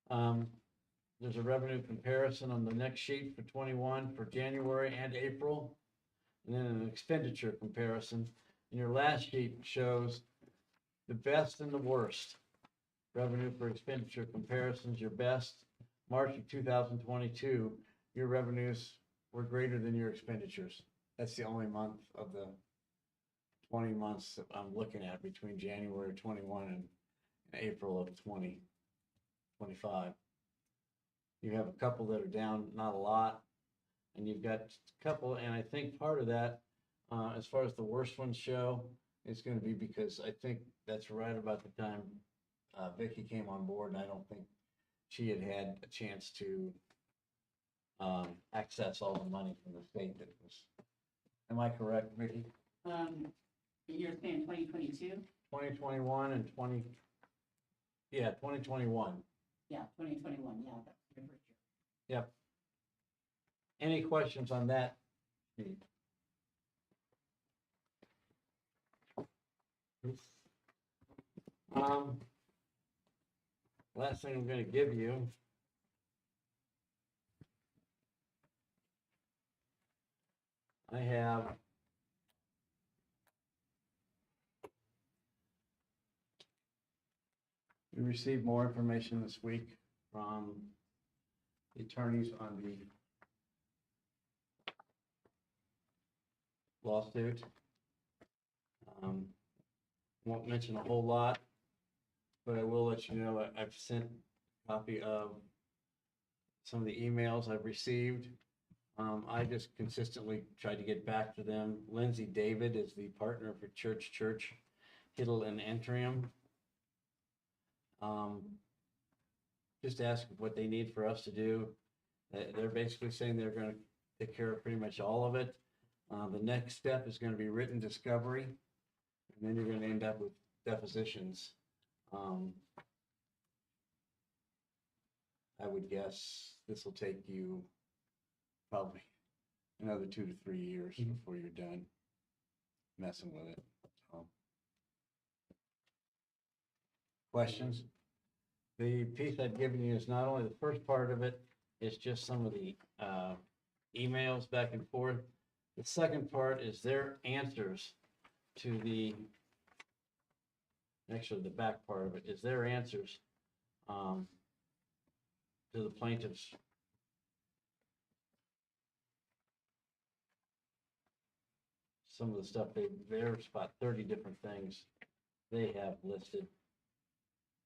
There's a revenue comparison on the next sheet for 21 for January and April, and then an expenditure comparison. And your last sheet shows the best and the worst. Revenue for expenditure comparisons, your best, March of 2022, your revenues were greater than your expenditures. That's the only month of the 20 months that I'm looking at between January 21 and April of 2025. You have a couple that are down, not a lot, and you've got a couple, and I think part of that, as far as the worst ones show, is going to be because I think that's right about the time Vicky came on board, and I don't think she had had a chance to access all the money from the state that was. Am I correct, Vicky? You're saying 2022? 2021 and 2021. Yeah, 2021, yeah, that's your first year. Yep. Any questions on that sheet? Last thing I'm going to give you I have we received more information this week from the attorneys on the lawsuit. Won't mention a whole lot, but I will let you know I've sent a copy of some of the emails I've received. I just consistently tried to get back to them. Lindsay David is the partner for Church, Hittle and Entrium. Just ask what they need for us to do. They're basically saying they're going to take care of pretty much all of it. The next step is going to be written discovery, and then you're going to end up with depositions. I would guess this will take you probably another 2 to 3 years before you're done messing with it. Questions? The piece I've given you is not only the first part of it, it's just some of the emails back and forth. The second part is their answers to actually the back part of it is their answers to the plaintiffs. Some of the stuff there's about 30 different things they have listed,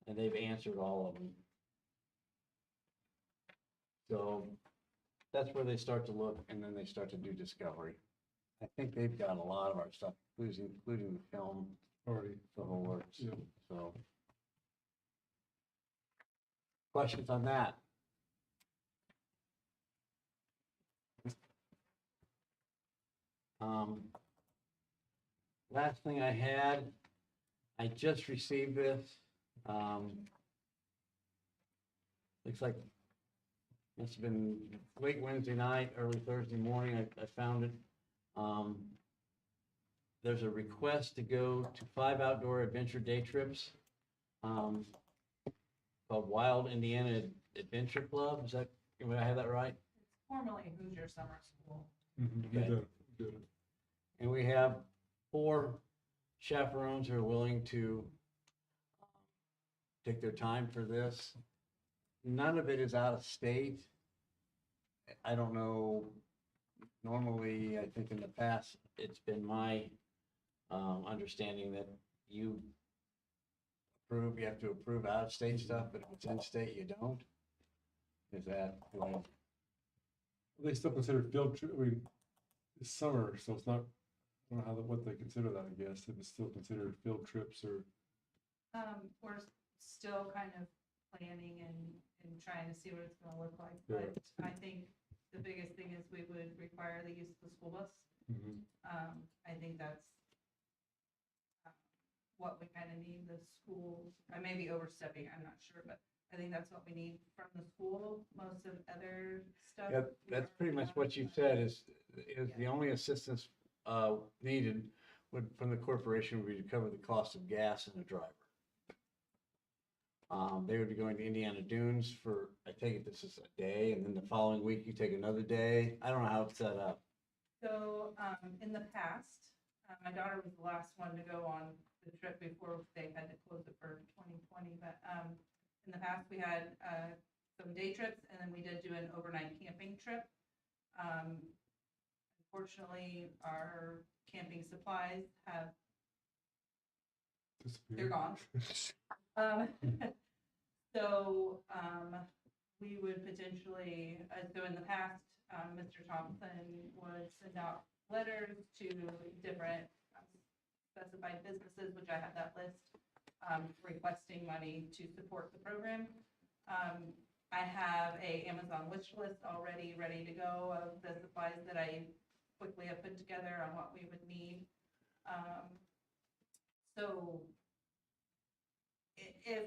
and they've answered all of them. So that's where they start to look, and then they start to do discovery. I think they've got a lot of our stuff, including the film, Already. the whole works. Yeah. So, questions on that? Last thing I had, I just received this. Looks like it's been late Wednesday night, early Thursday morning. I found it. There's a request to go to 5 outdoor adventure day trips called Wild Indiana Adventure Club. Is that, did I have that right? Formerly Hoosier Summer School. Mm-hmm. Okay. Good. And we have 4 chaperones who are willing to take their time for this. None of it is out of state. I don't know. Normally, I think in the past, it's been my understanding that you have to approve out of state stuff, but if it's in state, you don't. Is that right? They still consider field trip, I mean, it's summer, so it's not, I don't know what they consider that, I guess, if it's still considered field trips or. We're still kind of planning and trying to see what it's gonna look like, Yeah. but I think the biggest thing is we would require the use of the school bus. Mhm. I think that's what we kind of need the schools. I may be overstepping, I'm not sure, but I think that's what we need from the school. Most of other stuff. Yep, that's pretty much what you said is the only assistance needed from the corporation would be to cover the cost of gas and the driver. They would be going to Indiana Dunes for, I take it this is a day, and then the following week you take another day. I don't know how it's set up. So, in the past, my daughter was the last one to go on the trip before they had to close it for 2020, but, in the past, we had, some day trips, and then we did do an overnight camping trip. Unfortunately, our camping supplies they're gone. So, we would potentially, so in the past, Mr. Thompson would send out letters to different specified businesses, which I have that list, requesting money to support the program. I have a Amazon wish list already ready to go of the supplies that I quickly have put together on what we would need. So if,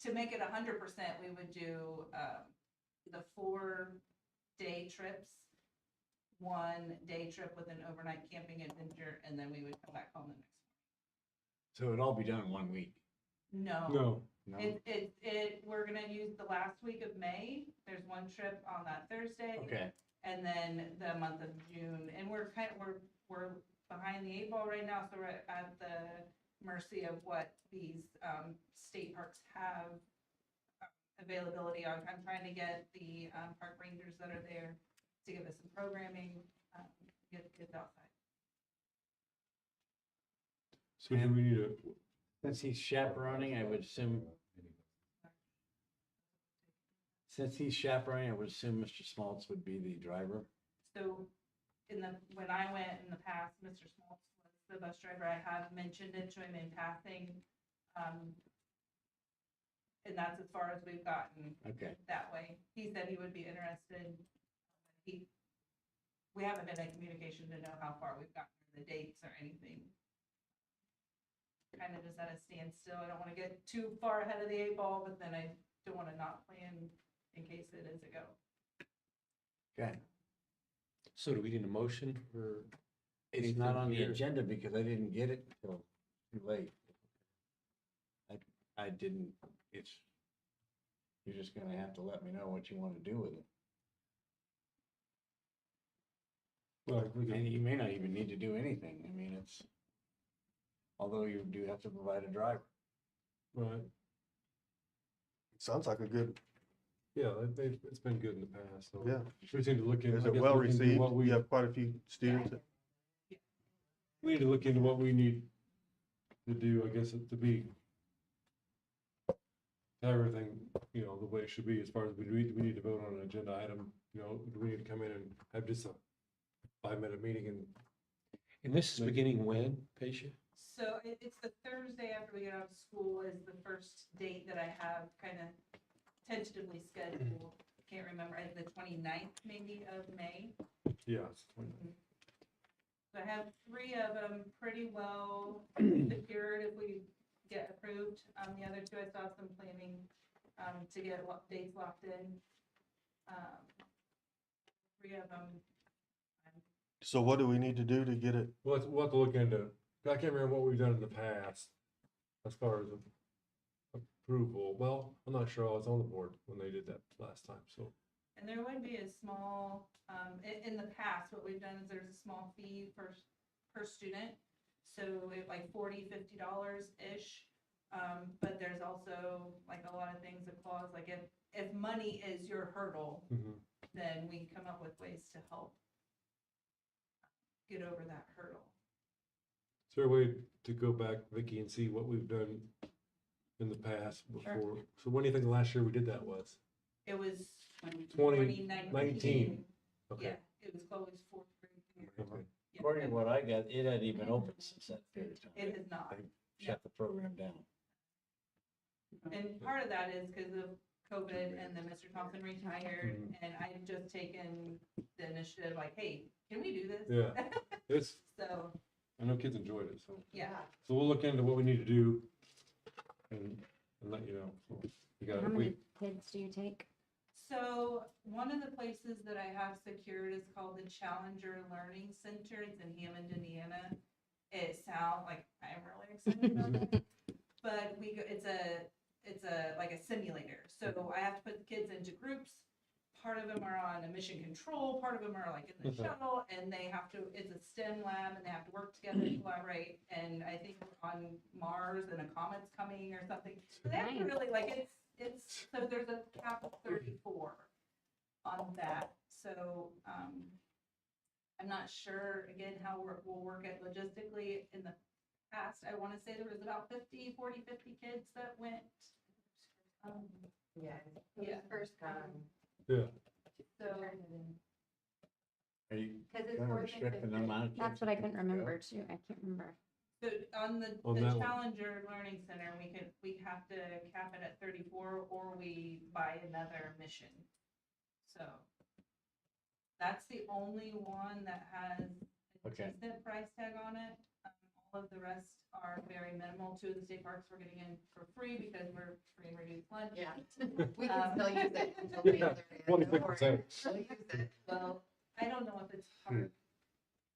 to make it 100%, we would do the 4-day trips, 1-day trip with an overnight camping adventure, and then we would come back home the next So it'd all be done in 1 week. morning. No, No? We're gonna use the last week of May. There's one trip on that Thursday. Okay. And then the month of June, and we're behind the 8 ball right now, so we're at the mercy of what these state parks have availability on. I'm trying to get the park rangers that are there to give us some programming, get the kids outside. so do we need a, Since he's chaperoning, I would assume. Since he's chaperoning, I would assume Mr. Smaltz would be the driver. So when I went in the past, Mr. Smaltz was the bus driver. I have mentioned it to him in passing. And that's as far as we've gotten. Okay. That way. He said he would be interested. We haven't been in communication to know how far we've gotten, the dates or anything. Kind of just at a standstill. I don't want to get too far ahead of the 8 ball, but then I don't want to not plan in case it is a go. Okay. So do we need a motion for? It's not on the Here. agenda because I didn't get it until too late. I didn't, you're just gonna have to let me know what you want to do with it. well, we And can, you may not even need to do anything. I mean, although you do have to provide a driver. right, Sounds like a good, yeah, it's been good in the past, so. yeah. We seem to look into. Is I it guess well look into received? what we- You have quite a few students. We need to look into what we need to do, I guess, to be everything, the way it should be, as far as we need to vote on an agenda item, do we need to come in and have just a 5-minute meeting and And this is beginning when, Paisha? So it's the Thursday after we get out of school is the first date that I have kind of tentatively scheduled. I can't remember, the 29th maybe of May. yeah. So I have 3 of them pretty well secured if we get approved. The other 2, I still have some planning to get dates locked in. 3 of them. So what do we need to do to get it? We'll have to look into, I can't remember what we've done in the past as far as approval. Well, I'm not sure I was on the board when they did that last time, so. And there would be a small, in the past, what we've done is there's a small fee per student. So like $40, $50-ish. But there's also like a lot of things that clause, like if money is your hurdle, then we come up with ways to help get over that hurdle. Is there a way to go back, Vicky, and see what we've done in the past before? So when do you think the last year we did that was? It was 2019. Okay. Yeah, it was Chloe's 4th grade. Okay. Yeah. According to what I got, it hadn't even opened since that period of time. It has not. They shut the program down. And part of that is because of COVID and then Mr. Thompson retired and I've just taken the initiative like, hey, can we do this? Yeah. It's, So, I know kids enjoyed it, so. Yeah. So we'll look into what we need to do and let you know. So you got How a many week. kids do you take? So one of the places that I have secured is called the Challenger Learning Center. It's in Hammond, Indiana. It sounds like I'm really excited about it, but it's a like a simulator. So I have to put the kids into groups. Part of them are on a mission control, part of them are like in the shuttle, and it's a STEM lab, and they have to work together, collaborate, and I think we're on Mars and a comet's coming or something. So they have to really, like, so there's a cap of 34 on that. So, I'm not sure, again, how we'll work it logistically. In the past, I want to say there was about 50 kids that went. Yeah. Yeah. First time. Yeah. So, Are you Because it's gonna more restrict the than amount of kids? That's what I couldn't that can go? remember too. I can't remember. so on the On that one. Challenger Learning Center, we have to cap it at 34, or we buy another mission. So that's the only one that has a Okay. decent price tag on it. All of the rest are very minimal. Two of the state parks we're getting in for free because we're free and reduced lunch. Yeah. We can still use it until we Yeah, other day. Don't worry. 26%. We'll use it. Well, I don't know if it's park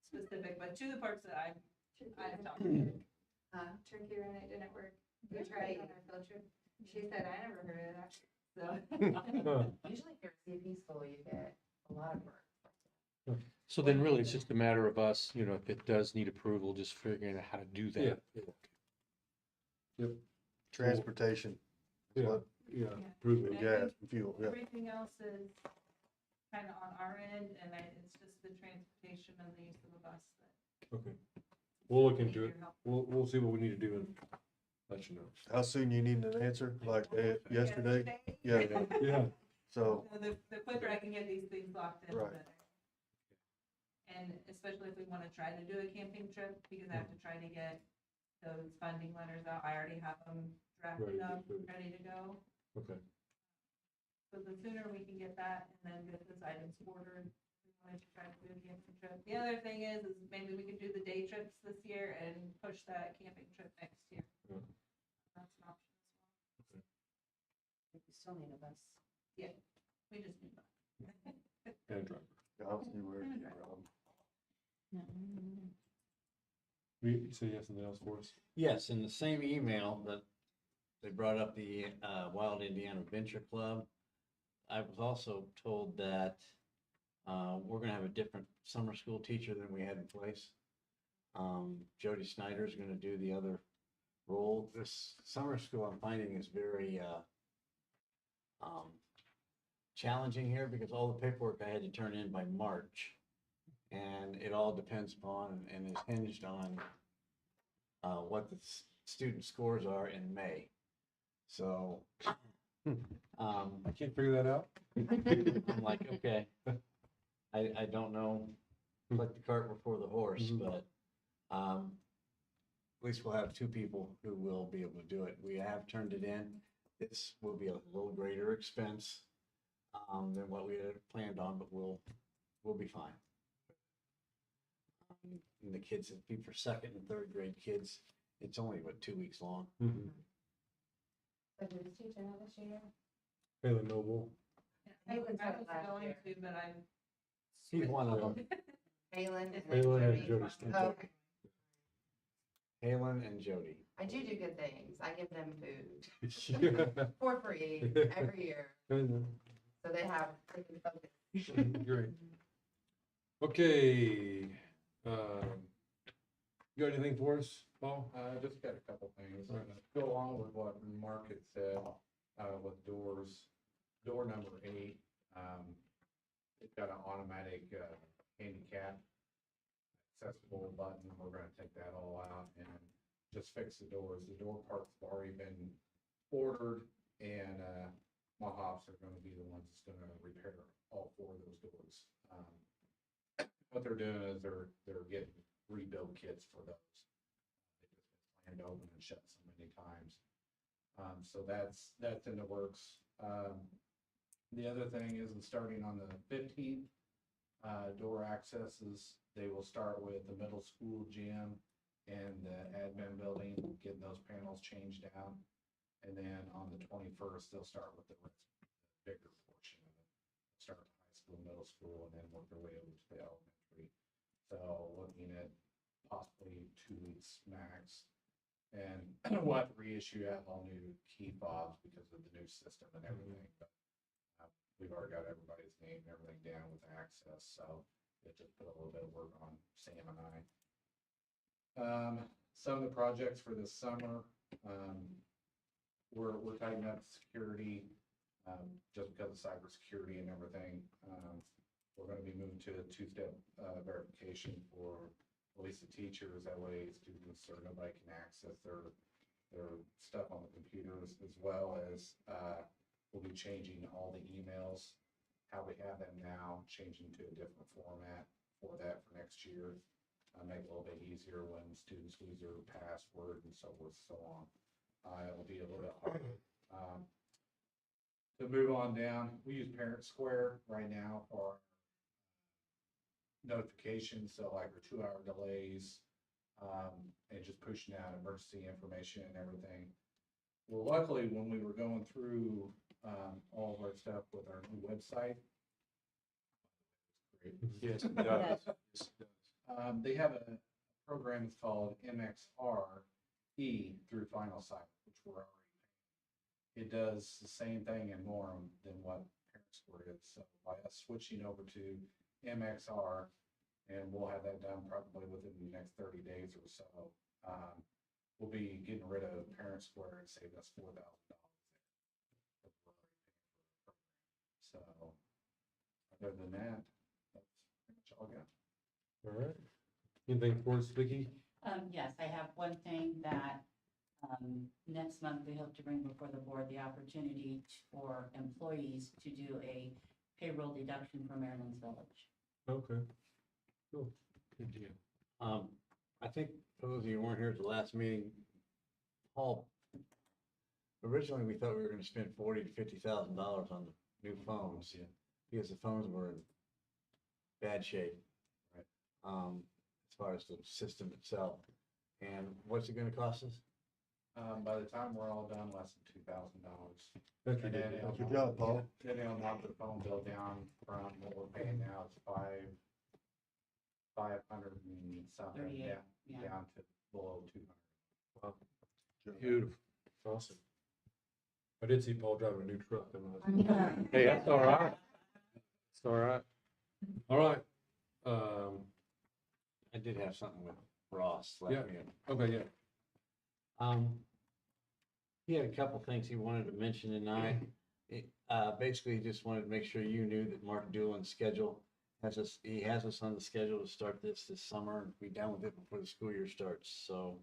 specific, but two of the parks that I've talked to. Turkey Run, it didn't work. We tried on our field trip. She said, I never heard of that. So. Usually if you're CP school, you get a lot of work. So then really, it's just a matter of us, you know, if it does need approval, just figuring out how to do Yeah. that. Yep. Transportation. is Yeah. what- Yeah. Prove And it. gas and fuel, yeah. Everything else is kind of on our end, and it's just the transportation and the use of a bus that. Okay. We'll look into need it. your help. We'll see what we need to do and let you know. How soon you need an answer? Like yesterday? Yeah, yeah. Yeah. So, The quicker I can get these things locked in, the Right. better. And especially if we want to try to do a camping trip, because I have to try to get those funding letters out. I already have them drafted Ready to up, go. ready to go. Okay. So the sooner we can get that and then get those items ordered, we wanted to try to do a camping trip. The other thing is maybe we could do the day trips this year and push that camping trip next year. Yeah. That's an option as well. You still need a bus. Yeah, we just need that. And driver. I don't see where it'd be a problem. You say you have something else for us? Yes, in the same email that they brought up the Wild Indiana Adventure Club, I was also told that we're gonna have a different summer school teacher than we had in place. Jody Snyder is gonna do the other role. This summer school I'm finding is very challenging here because all the paperwork I had to turn in by March. And it all depends upon and is hinged on what the student scores are in May. So, I can't figure that out. I'm like, okay, I don't know, put the cart before the horse, but at least we'll have two people who will be able to do it. We have turned it in. This will be a little greater expense than what we had planned on, but we'll be fine. And the kids, it'd be for second and third grade kids, it's only, what, 2 weeks long? But who's teaching it this year? Haley Noble. I was going to, but I'm. He's one of them. Halen and Halen and Jody. Jody Snyder. Oh, okay. Halen and Jody. I do good things. I give them food Yeah. for free every year. So they can focus. Great. Okay. You got anything for us, Paul? Just got a couple things. All right. Go along with what Mark had said, with doors. Door number 8, it's got an automatic, handicap accessible button. We're gonna take that all out and just fix the doors. The door parts have already been ordered, and, my hops are gonna be the ones that's gonna repair all 4 of those doors. What they're doing is they're getting rebuild kits for those. They just been planned open and shut so many times. So that's in the works. The other thing is starting on the 15th, door accesses, they will start with the middle school gym in the admin building, getting those panels changed out. And then on the 21st, they'll start with the bigger portion of it. Start with high school, middle school, and then work their way over to the elementary. So looking at possibly 2 weeks max. And we'll have to reissue out all new key fobs because of the new system and everything. But we've already got everybody's name and everything down with access, so it just put a little bit of work on Sam and I. Some of the projects for this summer, we're tightening up security, just because of cybersecurity and everything. We're gonna be moving to a 2-step verification for at least the teachers. That way students or nobody can access their stuff on the computers, as well as we'll be changing all the emails, how we have them now, changing to a different format for that for next year. Make it a little bit easier when students lose their password and so forth, so on. It'll be a little bit harder. To move on down, we use Parent Square right now for notifications, so like our 2-hour delays, and just pushing out emergency information and everything. Well, luckily, when we were going through all of our stuff with our new website, Yes, it does. they have a program that's called MXRE through Final Site, which we're already paying. It does the same thing and more than what Parent Square is. So by us switching over to MXR, and we'll have that done probably within the next 30 days or so, we'll be getting rid of Parent Square and saving us $4,000 there. So other than that, that's pretty much all I got. All right. Anything for us, Vicki? Yes, I have one thing that, next month we hope to bring before the board the opportunity for employees to do a payroll deduction for Maryland's Village. Okay. Cool. Good deal. I think for those of you who weren't here at the last meeting, Paul, originally we thought we were gonna spend $40,000 to $50,000 on the new phones. Yeah. Because the phones were in bad shape. Right. As far as the system itself. And what's it gonna cost us? By the time we're all done, less than $2,000. Thank you, And then David. it'll- Good job, Paul. Then they'll knock the phone bill down from what we're paying now, it's 500 and something, 38, down, yeah. down to below 200. Wow. Beautiful. Awesome. I did see Paul driving a new truck. I'm not- Hey, that's all right. It's all right. All right. I did have something with Ross. Yeah. Okay, yeah. He had a couple things he wanted to mention tonight. Basically, he just wanted to make sure you knew that Mark Doolan's schedule he has us on the schedule to start this summer and be done with it before the school year starts, so,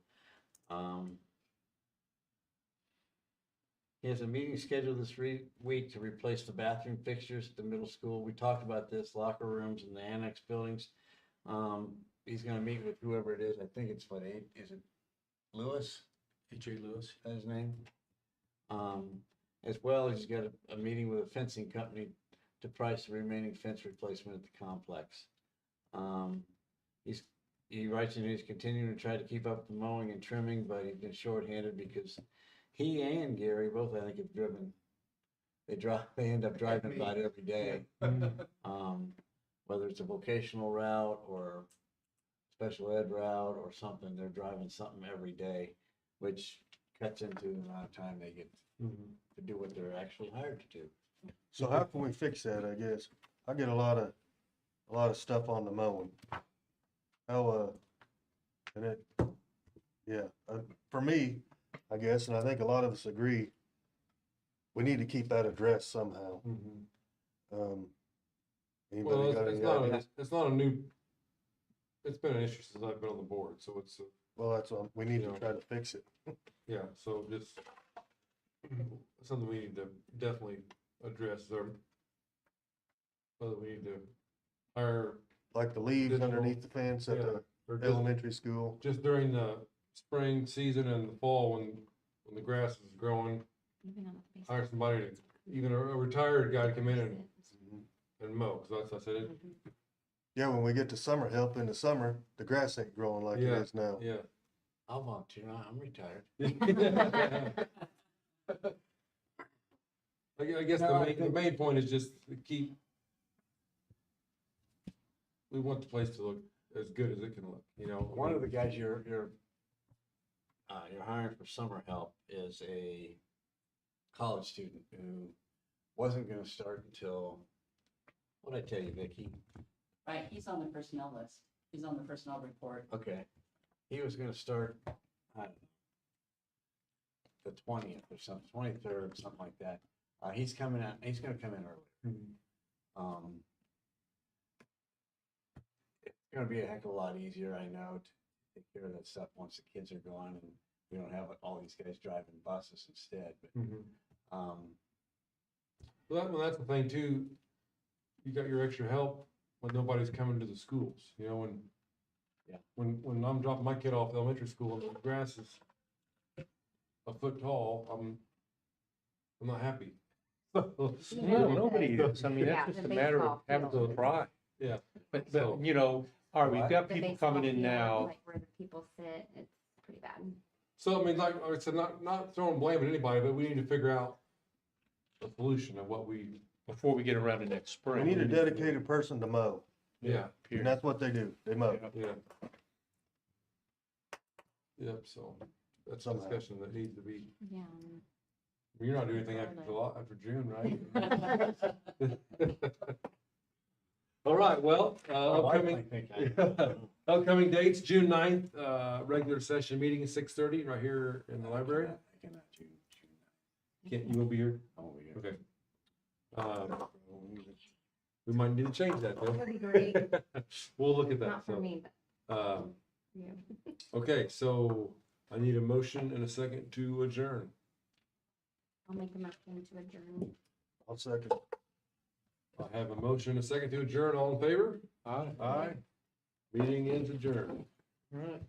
he has a meeting scheduled this week to replace the bathroom fixtures at the middle school. We talked about this, locker rooms and the annex buildings. He's gonna meet with whoever it is. I think it's is it Lewis? H.A. Lewis. Is that his name? As well as he's got a meeting with a fencing company to price the remaining fence replacement at the complex. He writes in, he's continuing to try to keep up the mowing and trimming, but he's been shorthanded because he and Gary both, I think, have driven. They end up driving about every day. Whether it's a vocational route or special ed route or something, they're driving something every day, which cuts into the amount of time they get to do what they're actually hired to do. So how can we fix that, I guess? I get a lot of stuff on the mowing. How, and it, yeah, for me, I guess, and I think a lot of us agree, we need to keep that addressed somehow. Well, Anybody got any ideas? it's not a new, it's been an issue since I've been on the board, so it's, Well, that's what, we need to Yeah. try to fix it. yeah, so just something we need to definitely address there. Whether we need to hire, Like the leaves Digital. underneath the fence at Yeah. the or just, elementary school. just during the spring season and the fall when the grass is growing, Even on the base. hire somebody to, even a retired guy to come in and mow, because that's, I said, Yeah, when we get to summer help in the summer, the grass ain't growing like it Yeah. is now. yeah, I'll volunteer, I'm retired. I guess No, I the think- main point is just to keep, we want the place to look as good as it can look, you know? One of the guys you're hiring for summer help is a college student who wasn't gonna start until, what'd I tell you, Vicky? Right, he's on the personnel list. He's on the personnel report. Okay, he was gonna start, I don't know, the 20th or something, 23rd, something like that. He's coming out, he's gonna come in early. It's gonna be a heck of a lot easier, I know, to take care of that stuff once the kids are gone and we don't have all these guys driving buses instead, but, Well, that's the thing too, you got your extra help when nobody's coming to the schools, you know, when, Yeah. when I'm dropping my kid off at elementary school and the grass is a foot tall, I'm not happy. No, nobody is. I mean, Yeah, that's just the a matter of baseball having field. some pride. Yeah. But, So- you know, all right, we've got The people baseball coming in field, now. Like where the people sit, it's pretty bad. So, I mean, like I said, not throwing blame at anybody, but we need to figure out a solution of what we, Before we get around to next We spring. need a dedicated person to mow, yeah, and Period. that's what they do, they mow. yeah. Yep, so that's a Somehow. discussion that needs to be, Yeah. you're not doing anything after July, after June, right? All right, well, upcoming dates, June 9th, regular session meeting at 6:30 right here in the library. I cannot June. Can't, you will be here? Oh, yeah. Okay. We might need to change that That would though. be great. We'll look at that, Not for so, me, but yeah. you. Okay, so I need a motion and a second to adjourn. I'll make a motion to adjourn. I'll second. I have a motion and a second to adjourn. All in favor? Aye. Aye. Meeting is adjourned. All right.